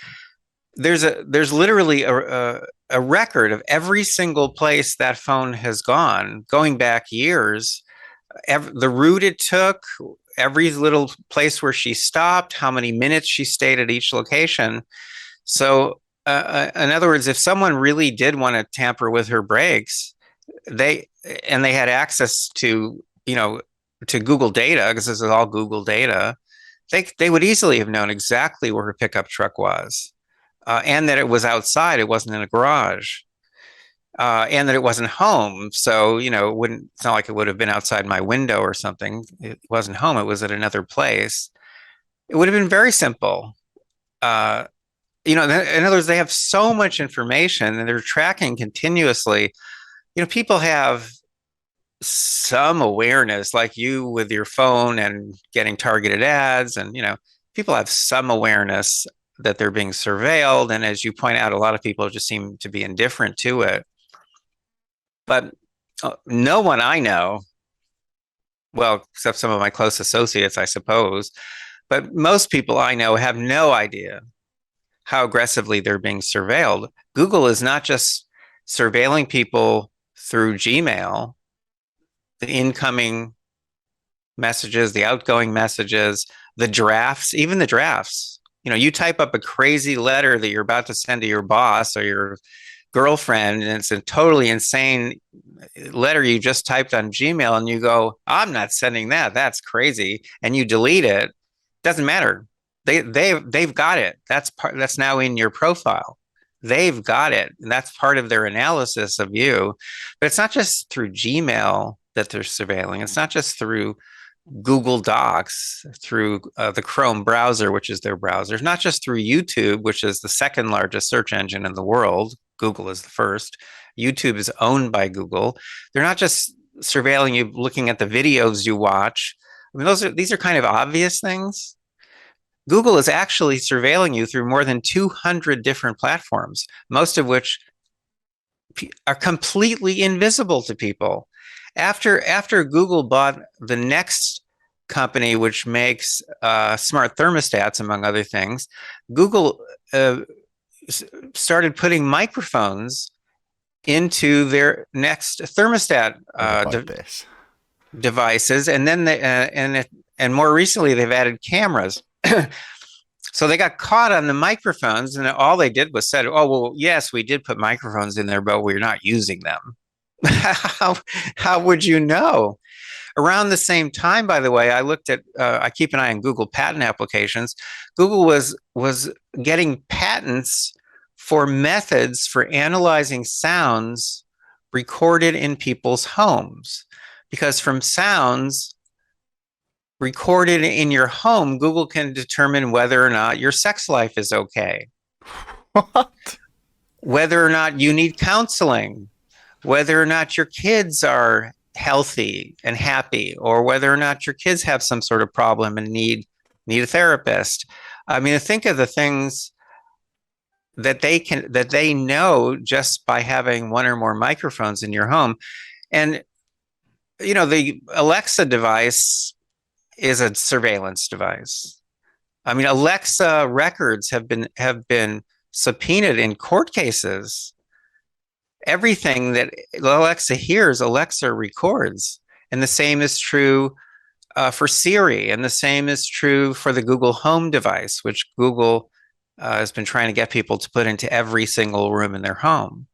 there's literally a record of every single place that phone has gone, going back years, the route it took, every little place where she stopped, how many minutes she stayed at each location. So, in other words, if someone really did want to tamper with her brakes, they they had access to to Google data, because this is all Google data. They would easily have known exactly where her pickup truck was, and that it was outside. It wasn't in a garage, and that it wasn't home. So it's not like it would have been outside my window or something. It wasn't home. It was at another place. It would have been very simple. Uh, in other words, they have so much information and they're tracking continuously. People have some awareness, like you with your phone and getting targeted ads, and people have some awareness that they're being surveilled. And as you point out, a lot of people just seem to be indifferent to it. But no one I know, well, except some of my close associates, I suppose, but most people I know have no idea how aggressively they're being surveilled. Google is not just surveilling people through Gmail. the incoming messages, the outgoing messages, the drafts, even the drafts. You type up a crazy letter that you're about to send to your boss or your girlfriend, and it's a totally insane letter you just typed on Gmail, and you go, "I'm not sending that. That's crazy," and you delete it. Doesn't matter. They've got it. That's now in your profile. They've got it, and that's part of their analysis of you. But it's not just through Gmail that they're surveilling. It's not just through Google Docs, through the Chrome browser, which is their browser. It's not just through YouTube, which is the second largest search engine in the world. Google is the first. YouTube is owned by Google. They're not just surveilling you, looking at the videos you watch. I mean, these are kind of obvious things. Google is actually surveilling you through more than 200 different platforms, most of which are completely invisible to people. After Google bought the next company, which makes smart thermostats, among other things, Google started putting microphones into their next thermostat Heard about this. devices, and then and more recently they've added cameras. So they got caught on the microphones, and all they did was said, "Oh, well, yes, we did put microphones in there, but we're not using them." How would you know? Around the same time, by the way, I keep an eye on Google patent applications. Google was getting patents for methods for analyzing sounds recorded in people's homes, because from sounds recorded in your home, Google can determine whether or not your sex life is okay, What? whether or not you need counseling, whether or not your kids are healthy and happy, or whether or not your kids have some sort of problem and need a therapist. I mean, think of the things that they know just by having one or more microphones in your home. And the Alexa device is a surveillance device. I mean, Alexa records have been subpoenaed in court cases. Everything that Alexa hears, Alexa records. And the same is true for Siri, and the same is true for the Google Home device, which Google has been trying to get people to put into every single room in their home.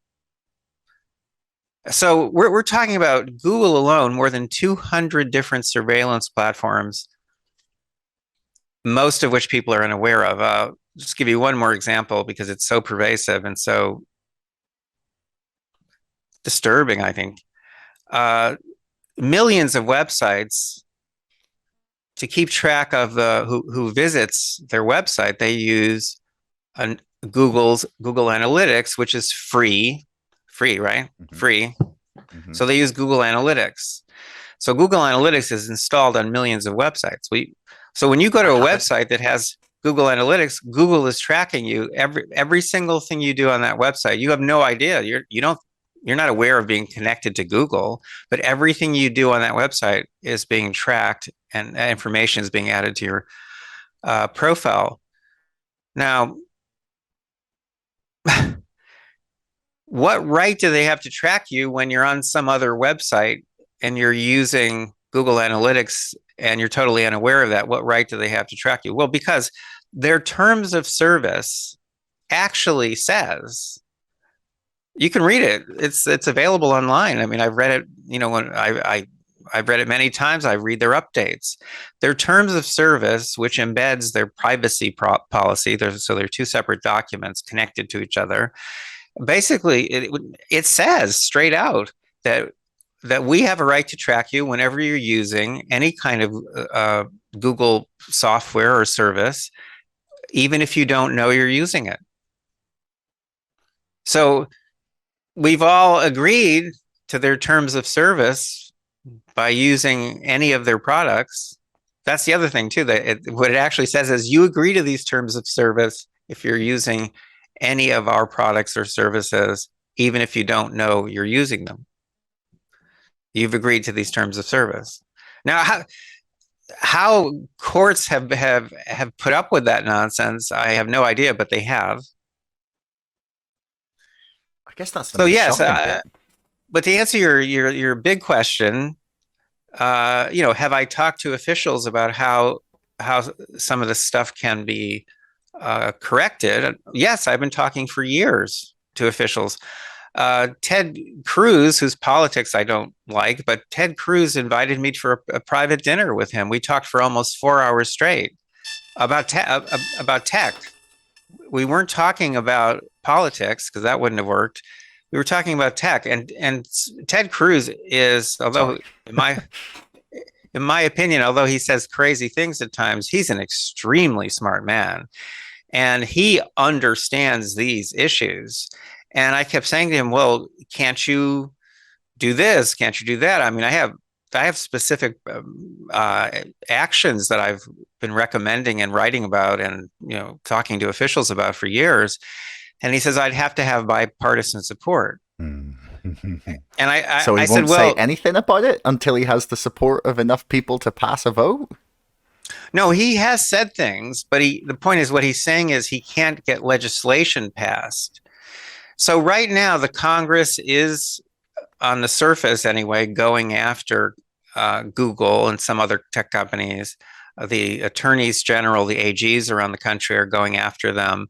So we're talking about Google alone, more than 200 different surveillance platforms, most of which people are unaware of. Just give you one more example because it's so pervasive and so disturbing, I think. Millions of websites, to keep track of who visits their website, they use Google Analytics, which is free, right? Mm-hmm. Free. Mm-hmm. So they use Google Analytics. So Google Analytics is installed on millions of websites. So when you go to a website that has Google Analytics, Google is tracking you every single thing you do on that website. You have no idea. You're not aware of being connected to Google, but everything you do on that website is being tracked, and information is being added to your profile. Now, what right do they have to track you when you're on some other website and you're using Google Analytics and you're totally unaware of that? What right do they have to track you? Well, because their terms of service actually says, you can read it. It's available online. I mean, I've read it. When I've read it many times. I read their updates. Their terms of service, which embeds their privacy policy. So they're two separate documents connected to each other. Basically, it says straight out that we have a right to track you whenever you're using any kind of Google software or service, even if you don't know you're using it. So we've all agreed to their terms of service by using any of their products. That's the other thing too, what it actually says is you agree to these terms of service if you're using any of our products or services, even if you don't know you're using them. You've agreed to these terms of service. Now, how courts have put up with that nonsense, I have no idea, but they have. I guess that's the So most yes, shocking bit. but to answer your big question, have I talked to officials about how some of this stuff can be corrected? Yes, I've been talking for years to officials. Ted Cruz, whose politics I don't like, but Ted Cruz invited me for a private dinner with him. We talked for almost 4 hours straight about tech. We weren't talking about politics because that wouldn't have worked. We were talking about tech, and Ted Cruz is, although Sorry. in my opinion, although he says crazy things at times, he's an extremely smart man, and he understands these issues. And I kept saying to him, "Well, can't you do this? Can't you do that?" I mean, I have specific actions that I've been recommending and writing about, and talking to officials about for years. And he says I'd have to have bipartisan support. And So he I said, won't say well, anything about it until he has the support of enough people to pass a vote? no, he has said things, but the point is what he's saying is he can't get legislation passed. So right now, the Congress is, on the surface anyway, going after Google and some other tech companies. The attorneys general, the AGs around the country are going after them.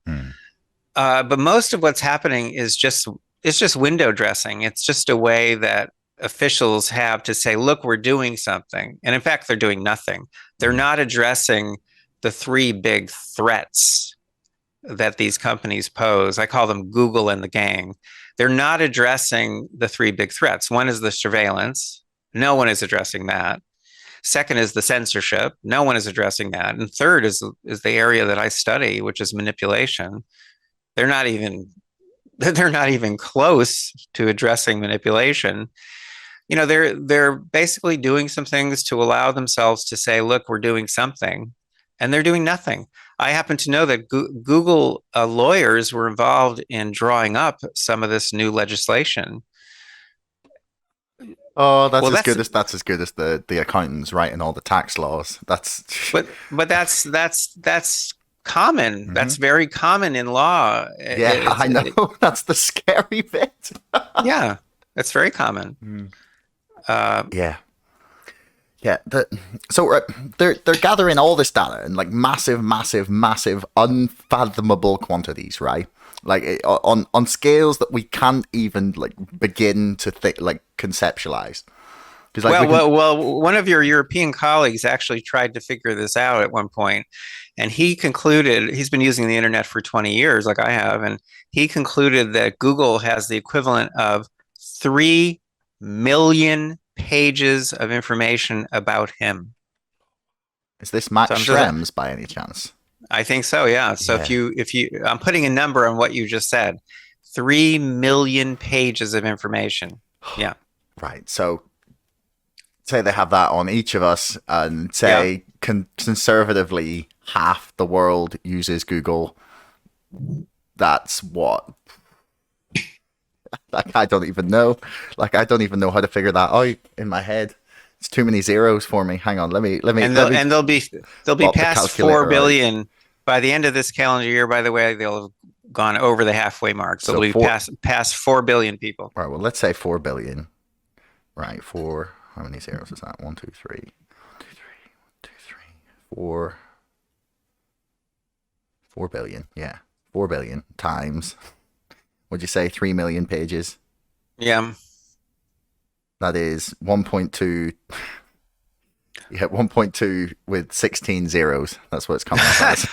But most of what's happening is just window dressing. It's just a way that officials have to say, look, we're doing something. And in fact, they're doing nothing. They're not addressing the three big threats that these companies pose. I call them Google and the gang. They're not addressing the three big threats. One is the surveillance. No one is addressing that. Second is the censorship. No one is addressing that. And third is the area that I study, which is manipulation. They're not even close to addressing manipulation. They're basically doing some things to allow themselves to say, look, we're doing something, and they're doing nothing. I happen to know that Google lawyers were involved in drawing up some of this new legislation. Oh, that's Well, as good as the accountants writing all the tax laws. That's but that's common. Mhm. That's very common in law. Yeah, I know. That's the scary bit. Yeah, that's very common. Yeah. Yeah, so they're gathering all this data in like massive, massive, massive, unfathomable quantities, right? Like on scales that we can't even like begin to conceptualize. Because Well, one of your European colleagues actually tried to figure this out at one point, and he concluded he's been using the internet for 20 years, like I have, and he concluded that Google has the equivalent of 3 million pages of information about him. is this Max So Schrems by any chance? I think so, yeah. So Yeah. if you, I'm putting a number on what you just said, 3 million pages of information. Yeah, Right. So say they have that on each of us, and yeah. say conservatively half the world uses Google. That's what. Like I don't even know. Like I don't even know how to figure that out in my head. It's too many zeros for me. Hang on. And they'll be Pop the past calculator 4 billion by the end of this calendar year. By the way, they'll have gone over the halfway mark, so So they'll be four. past 4 billion people. Right. Well, let's say 4 billion. Right. Four. How many zeros is that? One, two, three. One, two, three. One, two, three. Four. 4 billion. Yeah. 4 billion times. Would you say 3 million pages? Yeah, That is 1.2. Yeah, 1.2 with 16 zeros. That's what it's coming up as.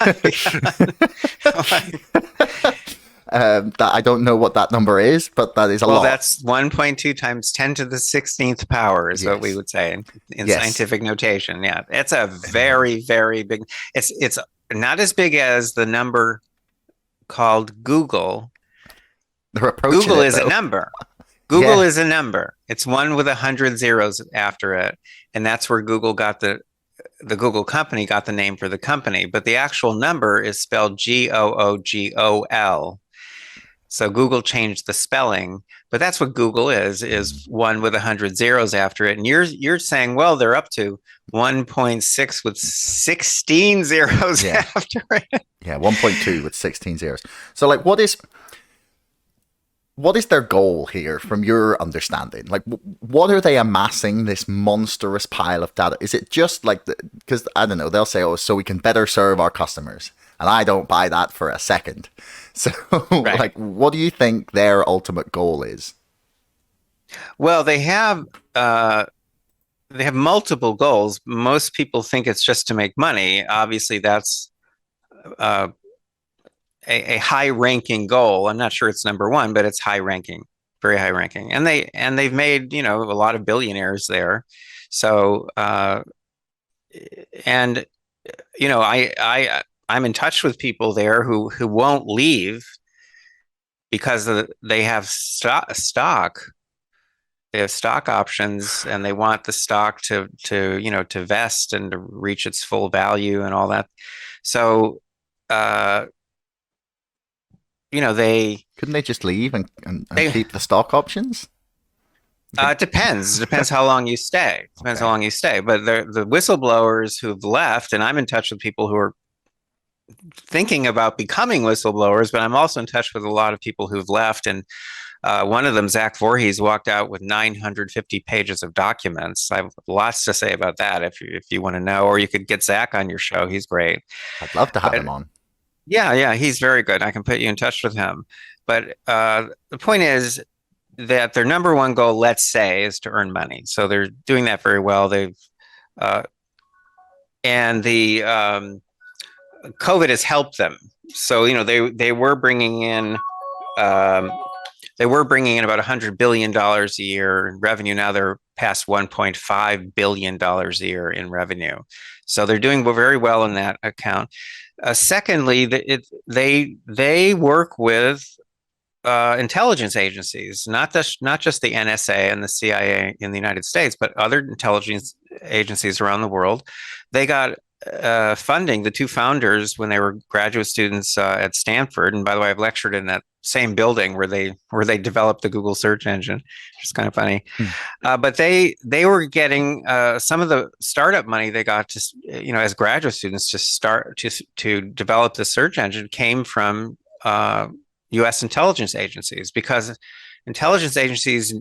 That I don't know what that number is, but that is a well, lot. that's 1.2 times 10 to the 16th power is what we Yes. would say in Yes. scientific notation. Yeah, it's a very, very big. It's not as big as the number called Google. They're approaching Google it is a though. number. Google Yeah. is a number. It's one with 100 zeros after it, and that's where Google got the Google company got the name for the company. But the actual number is spelled Googol. So Google changed the spelling, but that's what Google is one with 100 zeros after it. And you're saying, well, they're up to 1.6 with 16 zeros Yeah. after it. Yeah, 1.2 with 16 zeros. So like what is what is their goal here from your understanding? Like, what are they amassing this monstrous pile of data? Is it just like, because I don't know, they'll say, oh, so we can better serve our customers. And I don't buy that for a second. So, Right. like, what do you think their ultimate goal is? Well, they have multiple goals. Most people think it's just to make money. Obviously, that's uh, a high-ranking goal. I'm not sure it's number one, but it's high-ranking, very high-ranking. And they've made, a lot of billionaires there. So and I'm in touch with people there who won't leave because they have stock. They have stock options, and they want the stock to vest and to reach its full value and all that. So, uh, they Couldn't they just leave and they keep the stock options? Like, it depends. It depends how long you stay. Depends how okay, long you stay. But the whistleblowers who've left, and I'm in touch with people who are thinking about becoming whistleblowers, but I'm also in touch with a lot of people who've left. And one of them, Zach Voorhees, walked out with 950 pages of documents. I have lots to say about that if you want to know, or you could get Zach on your show. He's great. I'd love to have But him on. yeah, yeah, he's very good. I can put you in touch with him. But the point is that their number one goal, let's say, is to earn money. So they're doing that very well. They've uh, and the COVID has helped them. So um, they were bringing in about $100 billion a year in revenue. Now they're past $1.5 billion a year in revenue. So they're doing very well in that account. Secondly, they work with intelligence agencies, not just the NSA and the CIA in the United States, but other intelligence agencies around the world. They got funding. The two founders, when they were graduate students at Stanford, and by the way, I've lectured in that same building where they developed the Google search engine, which is kind of funny. Hmm. But they were getting some of the startup money they got to as graduate students to start to develop the search engine came from U.S. intelligence agencies, because intelligence agencies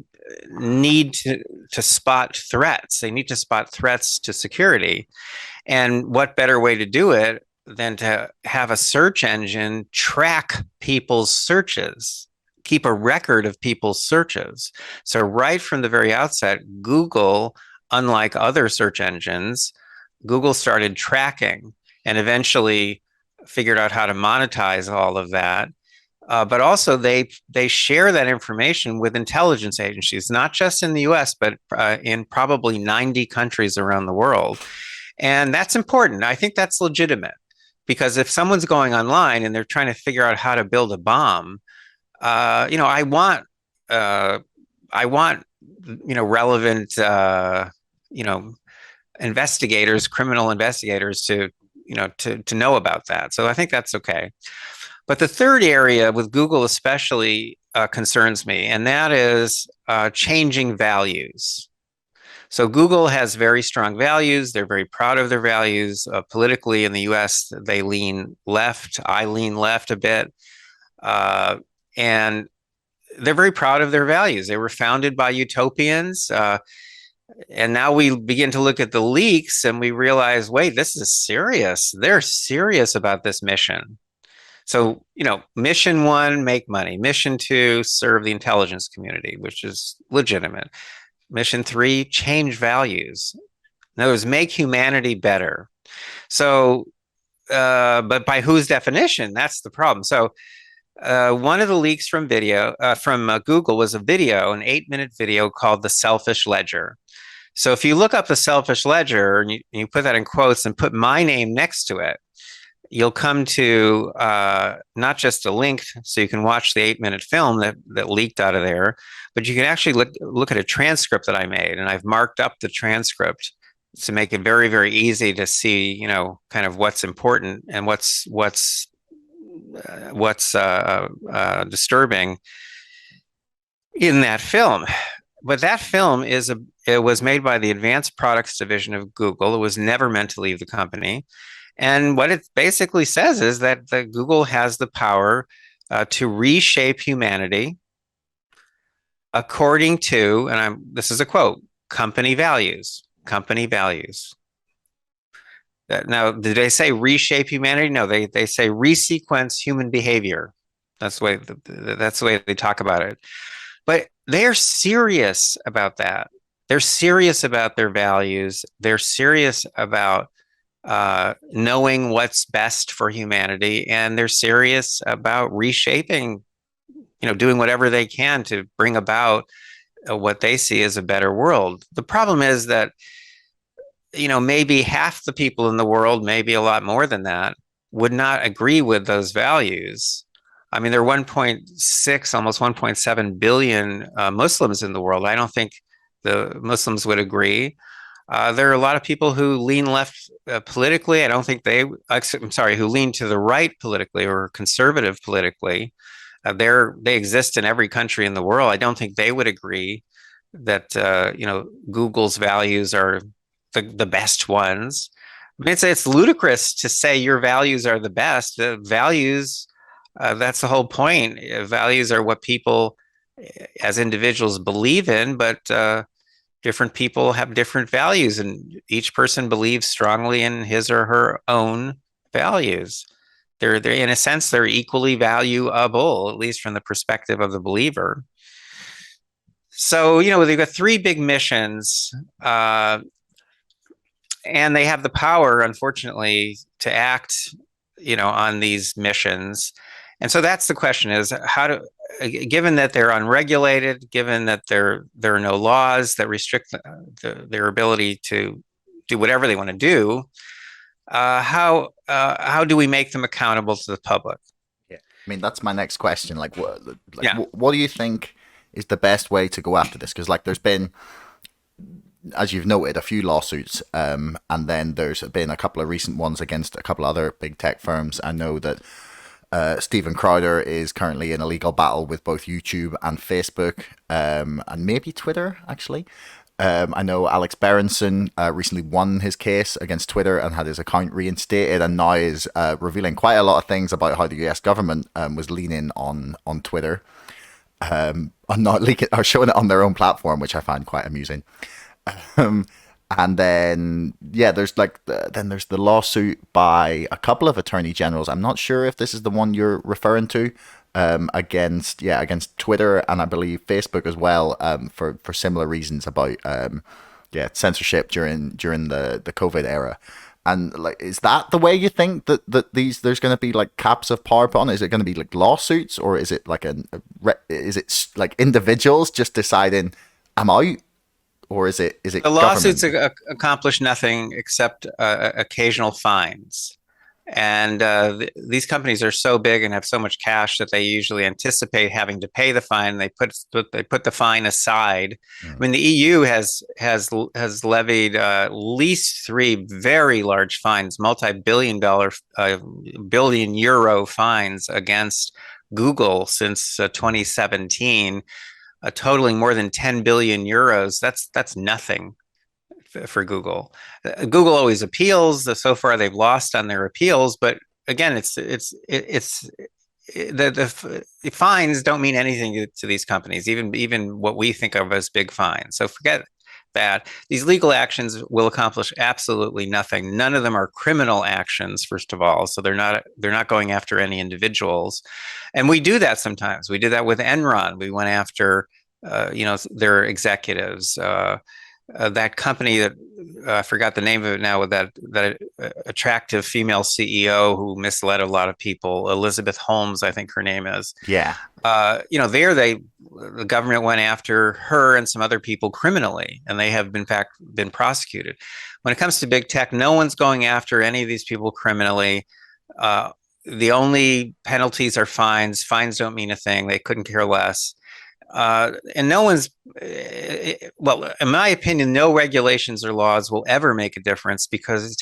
need to spot threats. They need to spot threats to security. And what better way to do it than to have a search engine track people's searches, keep a record of people's searches. So, right from the very outset, Google, unlike other search engines, Google started tracking and eventually figured out how to monetize all of that. But also, they share that information with intelligence agencies, not just in the U.S., but in probably 90 countries around the world. And that's important. I think that's legitimate, because if someone's going online and they're trying to figure out how to build a bomb, uh, I want relevant you know investigators, criminal investigators to know about that. So I think that's okay. But the third area with Google especially concerns me, and that is changing values. So Google has very strong values. They're very proud of their values. Politically in the US, they lean left. I lean left a bit. And they're very proud of their values. They were founded by utopians. And now we begin to look at the leaks and we realize, wait, this is serious. They're serious about this mission. So, mission one, make money. Mission two, serve the intelligence community, which is legitimate. Mission three, change values. In other words, make humanity better. So, but by whose definition? That's the problem. So, one of the leaks from Google was a video, an 8-minute video called "The Selfish Ledger." So, if you look up the Selfish Ledger and you put that in quotes and put my name next to it, you'll come to not just a link so you can watch the 8-minute film that leaked out of there, but you can actually look at a transcript that I made, and I've marked up the transcript to make it very, very easy to see, kind of what's important and what's disturbing in that film. But that film it was made by the Advanced Products Division of Google. It was never meant to leave the company. And what it basically says is that Google has the power to reshape humanity according to, and this is a quote, company values. Company values. Now, did they say reshape humanity? No, they say resequence human behavior. That's the way they talk about it. But they're serious about that. They're serious about their values. They're serious about knowing what's best for humanity, and they're serious about reshaping, doing whatever they can to bring about what they see as a better world. The problem is that, maybe half the people in the world, maybe a lot more than that, would not agree with those values. I mean, there are 1.6, almost 1.7 billion Muslims in the world. I don't think the Muslims would agree. There are a lot of people who lean left politically. I don't think I'm sorry, who lean to the right politically or conservative politically. They exist in every country in the world. I don't think they would agree that Google's values are the best ones. I mean, it's ludicrous to say your values are the best. The values, that's the whole point. Values are what people as individuals believe in, but different people have different values, and each person believes strongly in his or her own values. They're in a sense, they're equally valuable, at least from the perspective of the believer. So, they've got three big missions, and they have the power, unfortunately, to act, on these missions. And so that's the question: is given that they're unregulated, given that there are no laws that restrict their ability to do whatever they want to do, how do we make them accountable to the public? Yeah. I mean, that's my next question. Yeah. What do you think is the best way to go after this? Because like, there's been, as you've noted, a few lawsuits, and then there's been a couple of recent ones against a couple of other big tech firms. I know that Steven Crowder is currently in a legal battle with both YouTube and Facebook, and maybe Twitter, actually. I know Alex Berenson recently won his case against Twitter and had his account reinstated, and now is revealing quite a lot of things about how the US government was leaning on Twitter, on not leaking or showing it on their own platform, which I find quite amusing. Um, and then there's the lawsuit by a couple of attorney generals. I'm not sure if this is the one you're referring to, against Twitter and I believe Facebook as well, for similar reasons about censorship during the COVID era. And like, is that the way you think that there's going to be like caps of power put on? Is it going to be like lawsuits, or is it like is it like individuals just deciding I'm out? Or is it The lawsuits accomplish nothing except occasional fines. And these companies are so big and have so much cash that they usually anticipate having to pay the fine. They put the fine aside. I mean, the EU has levied at least three very large fines, billion euro fines against Google since 2017, totaling more than 10 billion euros. That's nothing for Google. Google always appeals. So far, they've lost on their appeals, but again, the fines don't mean anything to these companies, even what we think of as big fines. So forget that. These legal actions will accomplish absolutely nothing. None of them are criminal actions, first of all. So they're not going after any individuals. And we do that sometimes. We did that with Enron. We went after their executives. That company that I forgot the name of it now, with that attractive female CEO who misled a lot of people, Elizabeth Holmes, I think her name is. Yeah. The government went after her and some other people criminally, and they have in fact been prosecuted. When it comes to big tech, no one's going after any of these people criminally. The only penalties are fines. Fines don't mean a thing. They couldn't care less. And no one's, well, in my opinion, no regulations or laws will ever make a difference, because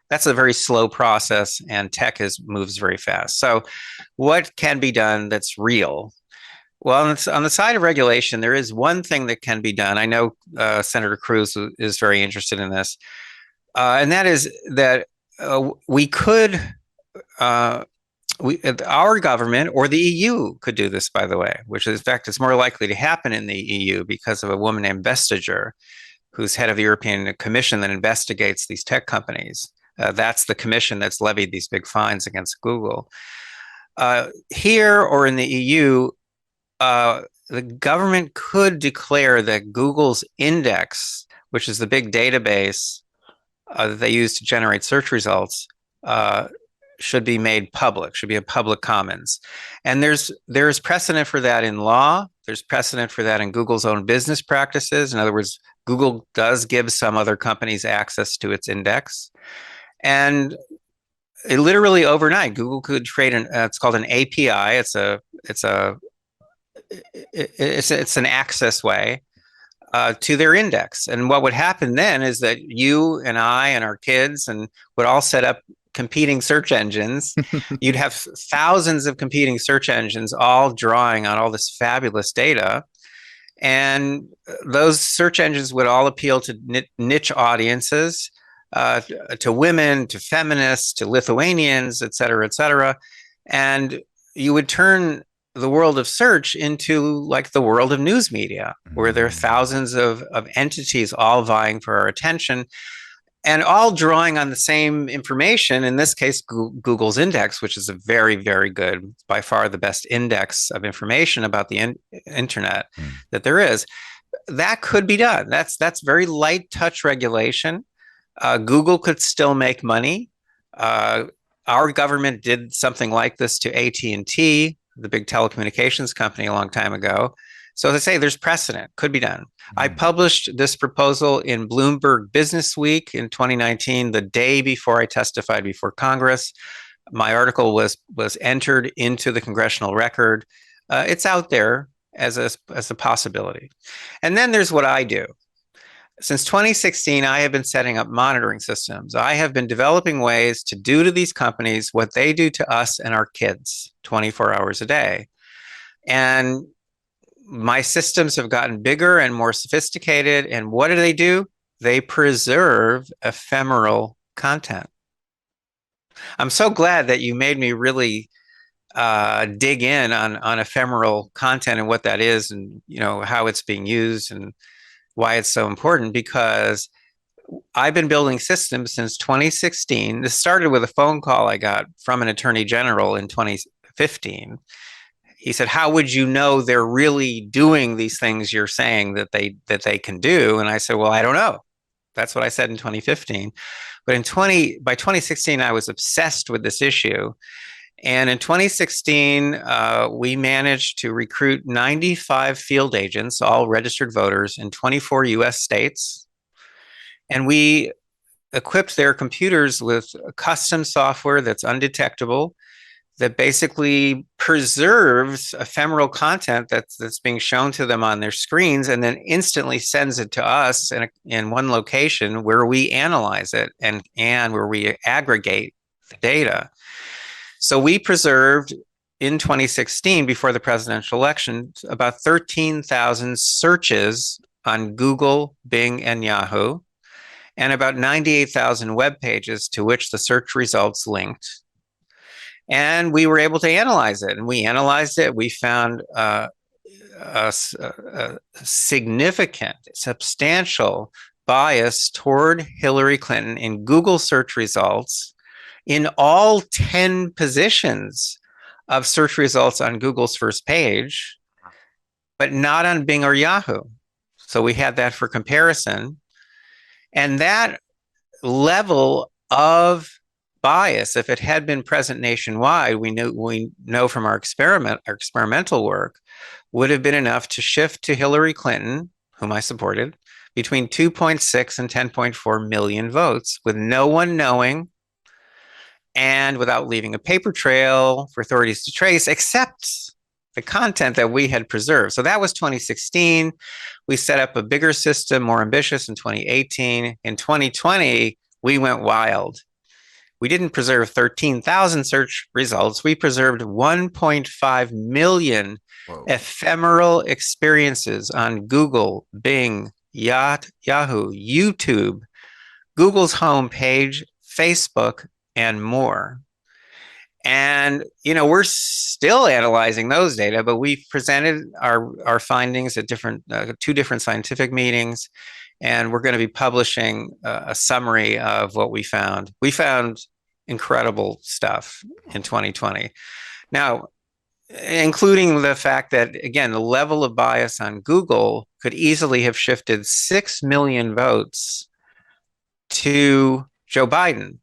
that's a very slow process, and tech moves very fast. So what can be done that's real? Well, on the side of regulation, there is one thing that can be done. I know Senator Cruz is very interested in this, and that is that we could our government or the EU could do this, by the way, which is, in fact, it's more likely to happen in the EU because of a woman named Vestager, who's head of the European Commission that investigates these tech companies. That's the commission that's levied these big fines against Google. Here or in the EU, the government could declare that Google's index, which is the big database that they use to generate search results, should be made public, should be a public commons. And there's precedent for that in law. There's precedent for that in Google's own business practices. In other words, Google does give some other companies access to its index. And literally overnight, Google could create it's called an API. It's an access way to their index. And what would happen then is that you and I and our kids and would all set up competing search engines. You'd have thousands of competing search engines all drawing on all this fabulous data. And those search engines would all appeal to niche audiences, to women, to feminists, to Lithuanians, et cetera, et cetera. And you would turn the world of search into like the world of news media, where there are thousands of entities all vying for our attention and all drawing on the same information. In this case, Google's index, which is a very, very good, by far the best index of information about the internet that there is. That could be done. That's very light touch regulation. Google could still make money. Our government did something like this to AT&T, the big telecommunications company, a long time ago. So as I say, there's precedent, could be done. I published this proposal in Bloomberg Business Week in 2019, the day before I testified before Congress. My article was entered into the congressional record. It's out there as a possibility. And then there's what I do. Since 2016, I have been setting up monitoring systems. I have been developing ways to do to these companies what they do to us and our kids 24 hours a day. And my systems have gotten bigger and more sophisticated. And what do? They preserve ephemeral content. I'm so glad that you made me really dig in on ephemeral content and what that is, and how it's being used and why it's so important, because I've been building systems since 2016. This started with a phone call I got from an attorney general in 2015. He said, "How would you know they're really doing these things you're saying that they can do?" And I said, "Well, I don't know." That's what I said in 2015. But by 2016, I was obsessed with this issue. And in 2016, we managed to recruit 95 field agents, all registered voters in 24 US states. And we equipped their computers with custom software that's undetectable, that basically preserves ephemeral content that's being shown to them on their screens, and then instantly sends it to us in one location where we analyze it and where we aggregate the data. So we preserved in 2016, before the presidential election, about 13,000 searches on Google, Bing, and Yahoo, and about 98,000 web pages to which the search results linked. And we were able to analyze it, and we analyzed it. We found a significant, substantial bias toward Hillary Clinton in Google search results in all 10 positions of search results on Google's first page, but not on Bing or Yahoo. So we had that for comparison. And that level of bias, if it had been present nationwide, we know from our experimental work, would have been enough to shift to Hillary Clinton, whom I supported, between 2.6 and 10.4 million votes, with no one knowing and without leaving a paper trail for authorities to trace, except the content that we had preserved. So that was 2016. We set up a bigger system, more ambitious, in 2018. In 2020, we went wild. We didn't preserve 13,000 search results. We preserved 1.5 million ephemeral experiences on Google, Bing, Yahoo, YouTube, Google's homepage, Facebook, and more. And we're still analyzing those data, but we've presented our findings at two different scientific meetings, and we're going to be publishing a summary of what we found. We found incredible stuff in 2020. Now, including the fact that, again, the level of bias on Google could easily have shifted 6 million votes to Joe Biden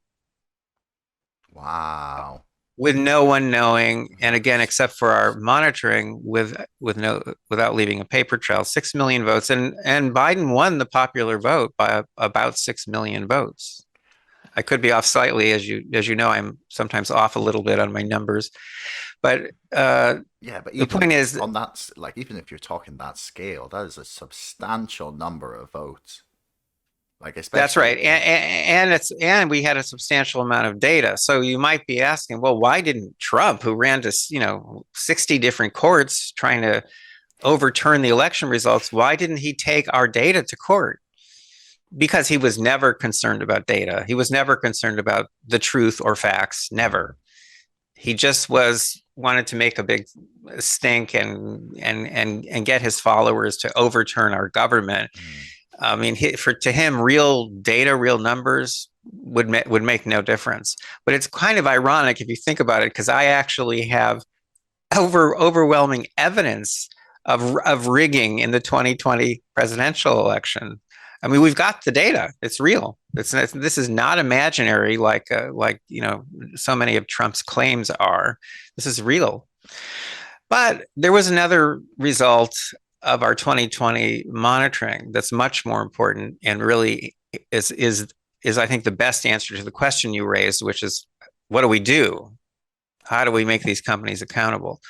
Wow. with no one knowing, and again, except for our monitoring, without leaving a paper trail. 6 million votes, and Biden won the popular vote by about 6 million votes. I could be off slightly, as you know, I'm sometimes off a little bit on my numbers, but Yeah, but the point even is, on that, like, even if you're talking that scale, that is a substantial number of votes. Like, that's especially, right, yeah. and we had a substantial amount of data. So you might be asking, well, why didn't Trump, who ran to 60 different courts trying to overturn the election results, why didn't he take our data to court? Because he was never concerned about data. He was never concerned about the truth or facts. Never. He just wanted to make a big stink and get his followers to overturn our government. Mm. I mean, to him, real data, real numbers would make no difference. But it's kind of ironic if you think about it, because I actually have overwhelming evidence of rigging in the 2020 presidential election. I mean, we've got the data; it's real. This is not imaginary, like so many of Trump's claims are. This is real. But there was another result of our 2020 monitoring that's much more important, and really is I think the best answer to the question you raised, which is, what do we do? How do we make these companies accountable?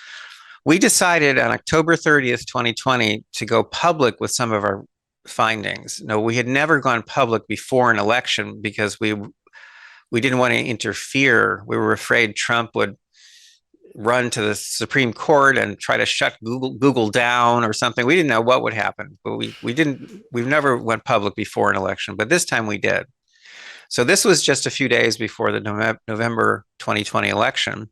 We decided on October 30th, 2020, to go public with some of our findings. No, we had never gone public before an election because we didn't want to interfere. We were afraid Trump would run to the Supreme Court and try to shut Google down or something. We didn't know what would happen, but we've never went public before an election, but this time we did. So this was just a few days before the November 2020 election.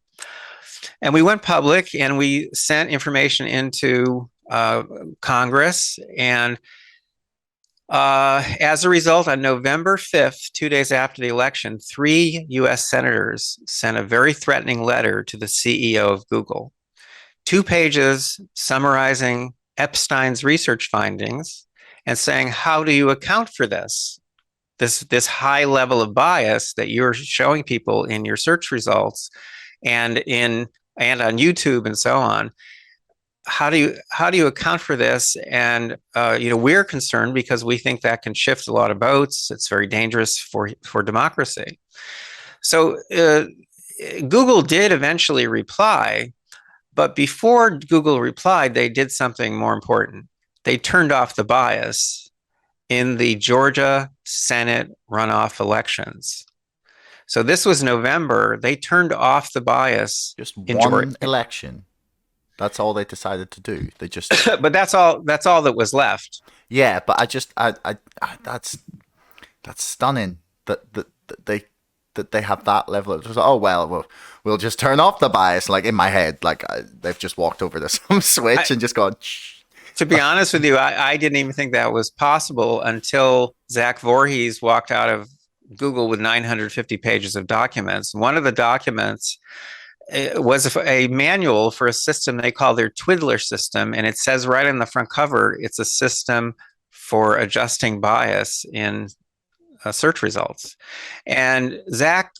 And we went public and we sent information into Congress. And as a result, on November 5th, 2 days after the election, 3 US senators sent a very threatening letter to the CEO of Google. 2 pages summarizing Epstein's research findings and saying, how do you account for this high level of bias that you're showing people in your search results and on YouTube and so on? How do you account for this? And we're concerned because we think that can shift a lot of votes. It's very dangerous for democracy. So Google did eventually reply, but before Google replied, they did something more important. They turned off the bias in the Georgia Senate runoff elections. So this was November. They turned off the bias Just in Georgia. one election. That's all they decided to do. They just, But that's all that was left. yeah. But that's stunning that they have that level of just, oh well, we'll just turn off the bias. Like, in my head, like, they've just walked over to some switch and just gone. To be honest with you, I didn't even think that was possible until Zach Voorhees walked out of Google with 950 pages of documents. One of the documents was a manual for a system they call their Twiddler system, and it says right on the front cover, it's a system for adjusting bias in search results. And Zach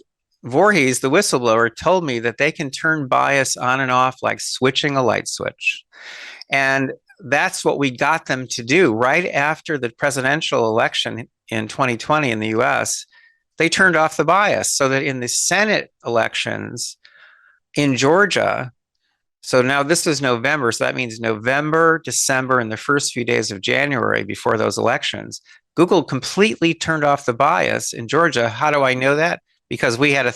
Voorhees, the whistleblower, told me that they can turn bias on and off like switching a light switch. And that's what we got them to do. Right after the presidential election in 2020 in the US, they turned off the bias so that in the Senate elections in Georgia, so now this is November, so that means November, December, and the first few days of January before those elections, Google completely turned off the bias in Georgia. How do I know that? Because we had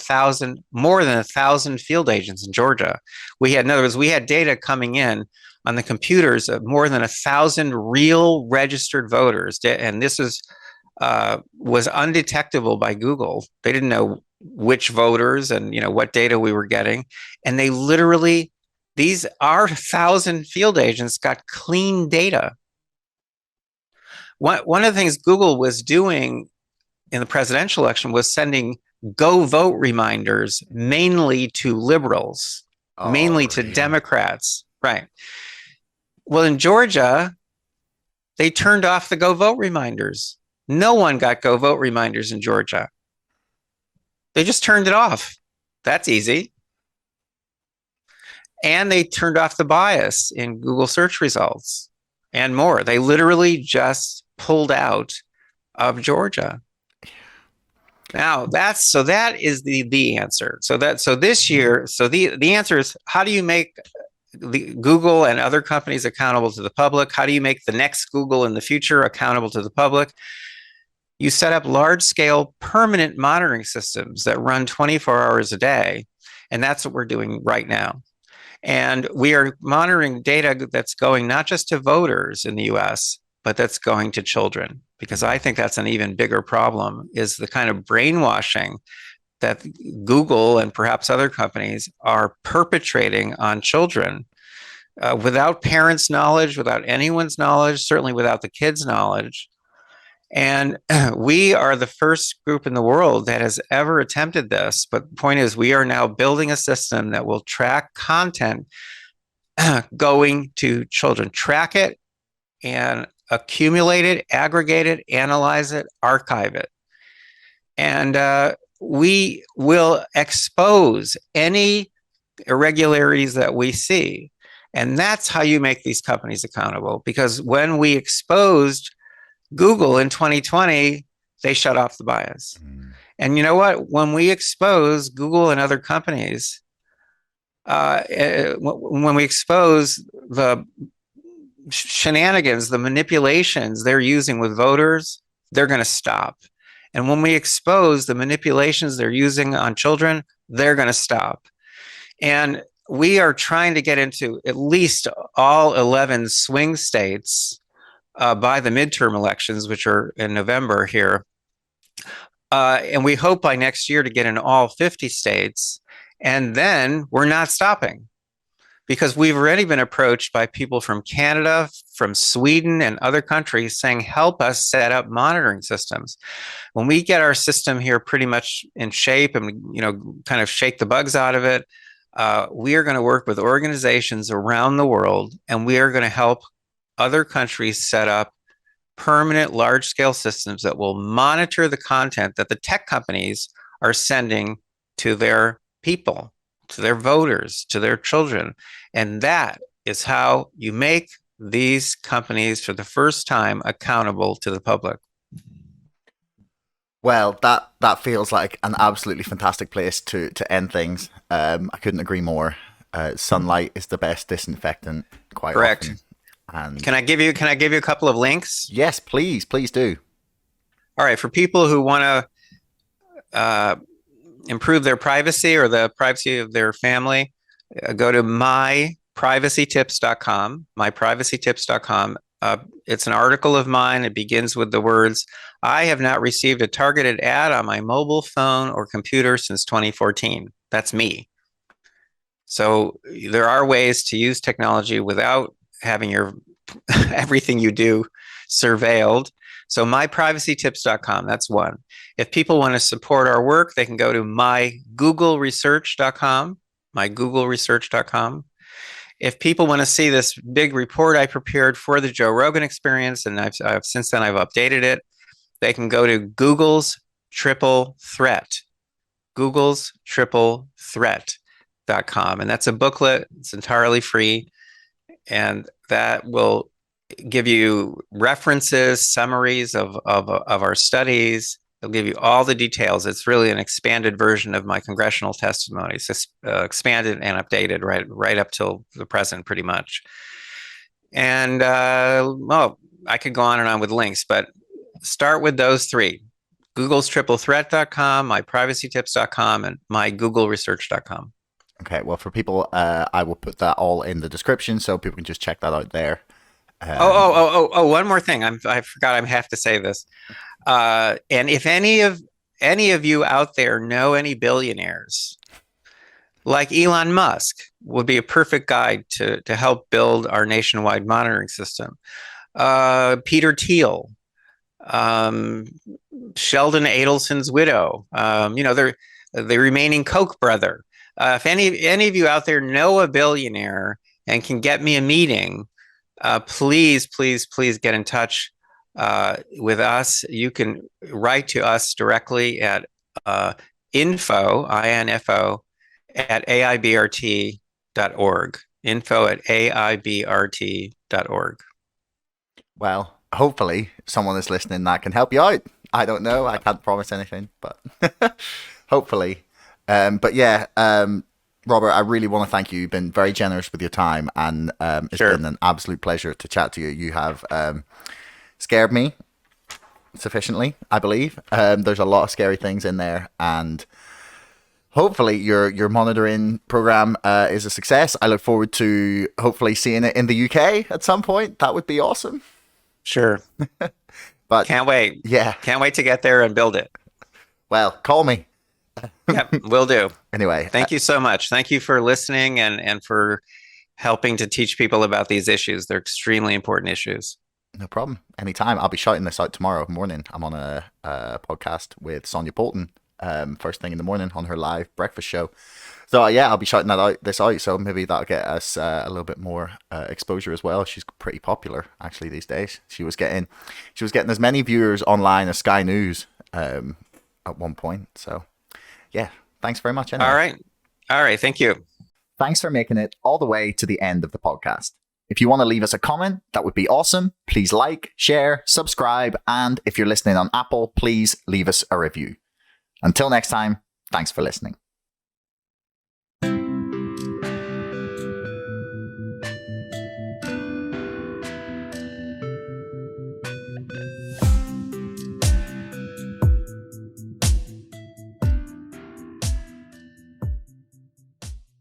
more than 1,000 field agents in Georgia. In other words, we had data coming in on the computers of more than 1,000 real registered voters, and this was undetectable by Google. They didn't know which voters and what data we were getting. And they literally, these our 1,000 field agents got clean data. One of the things Google was doing in the presidential election was sending go vote reminders mainly to liberals, Oh, mainly to really? Democrats. Right. Well, in Georgia, they turned off the go vote reminders. No one got go vote reminders in Georgia. They just turned it off. That's easy. And they turned off the bias in Google search results and more. They literally just pulled out of Georgia. Now that is the answer. So this year, the answer is, how do you make the Google and other companies accountable to the public? How do you make the next Google in the future accountable to the public? You set up large scale permanent monitoring systems that run 24 hours a day. And that's what we're doing right now. And we are monitoring data that's going not just to voters in the US, but that's going to children, because I think that's an even bigger problem, is the kind of brainwashing that Google and perhaps other companies are perpetrating on children without parents' knowledge, without anyone's knowledge, certainly without the kids' knowledge. And we are the first group in the world that has ever attempted this. But the point is, we are now building a system that will track content going to children, track it and accumulate it, aggregate it, analyze it, archive it. And we will expose any irregularities that we see. And that's how you make these companies accountable. Because when we exposed Google in 2020, they shut off the bias. And you know what? When we expose Google and other companies, when we expose the shenanigans, the manipulations they're using with voters, they're going to stop. And when we expose the manipulations they're using on children, they're going to stop. And we are trying to get into at least all 11 swing states by the midterm elections, which are in November here. And we hope by next year to get in all 50 states. And then we're not stopping, because we've already been approached by people from Canada, from Sweden, and other countries saying, help us set up monitoring systems. When we get our system here pretty much in shape and, kind of shake the bugs out of it, we are going to work with organizations around the world, and we are going to help other countries set up permanent large-scale systems that will monitor the content that the tech companies are sending to their people, to their voters, to their children. And that is how you make these companies for the first time accountable to the public. Well, that feels like an absolutely fantastic place to end things. I couldn't agree more. Sunlight is the best disinfectant, quite Correct. often. And Can I give you a couple of links? yes, please do. All right, for people who want to improve their privacy or the privacy of their family, go to myprivacytips.com. It's an article of mine. It begins with the words, I have not received a targeted ad on my mobile phone or computer since 2014. That's me. So there are ways to use technology without having your everything you do surveilled. So myprivacytips.com, that's one. If people want to support our work, they can go to mygoogleresearch.com. If people want to see this big report I prepared for the Joe Rogan Experience, and I've since then I've updated it, they can go to Google's Triple Threat, Threat.com. And that's a booklet. It's entirely free. And that will give you references, summaries of our studies. It'll give you all the details. It's really an expanded version of my congressional testimony. It's expanded and updated right up till the present, pretty much. And well, I could go on and on with links, but start with those three: Google's TripleThreat.com, myprivacytips.com, and mygoogleresearch.com. Okay, well, for people, I will put that all in the description so people can just check that out there. One more thing. I forgot I have to say this. And if any of any of you out there know any billionaires, like Elon Musk would be a perfect guide to help build our nationwide monitoring system. Peter Thiel, um, Sheldon Adelson's widow, they're the remaining Koch brother. If any of you out there know a billionaire and can get me a meeting, please, please, please get in touch with us. You can write to us directly at info at aibrt.org. Info at aibrt.org. Well, hopefully someone is listening that can help you out. I don't know. I can't promise anything, but hopefully. But yeah, Robert, I really want to thank you. You've been very generous with your time, and it's been an absolute pleasure to chat to you. You have scared me sufficiently, I believe. There's a lot of scary things in there, and hopefully your monitoring program is a success. I look forward to hopefully seeing it in the UK at some point. That would be awesome. Sure. But can't wait. Yeah. Can't wait to get there and build it. Well, call me. Yep, will do. Anyway. Thank you so much. Thank you for listening and for helping to teach people about these issues. They're extremely important issues. No problem. Anytime. I'll be shouting this out tomorrow morning. I'm on a podcast with Sonia Bolton first thing in the morning on her live breakfast show. So yeah, I'll be shouting this out. So maybe that'll get us a little bit more exposure as well. She's pretty popular actually these days. She was getting as many viewers online as Sky News at one point. So yeah, thanks very much. Anyway. All right. Thank you. Thanks for making it all the way to the end of the podcast. If you want to leave us a comment, that would be awesome. Please like, share, subscribe, and if you're listening on Apple, please leave us a review. Until next time, thanks for listening.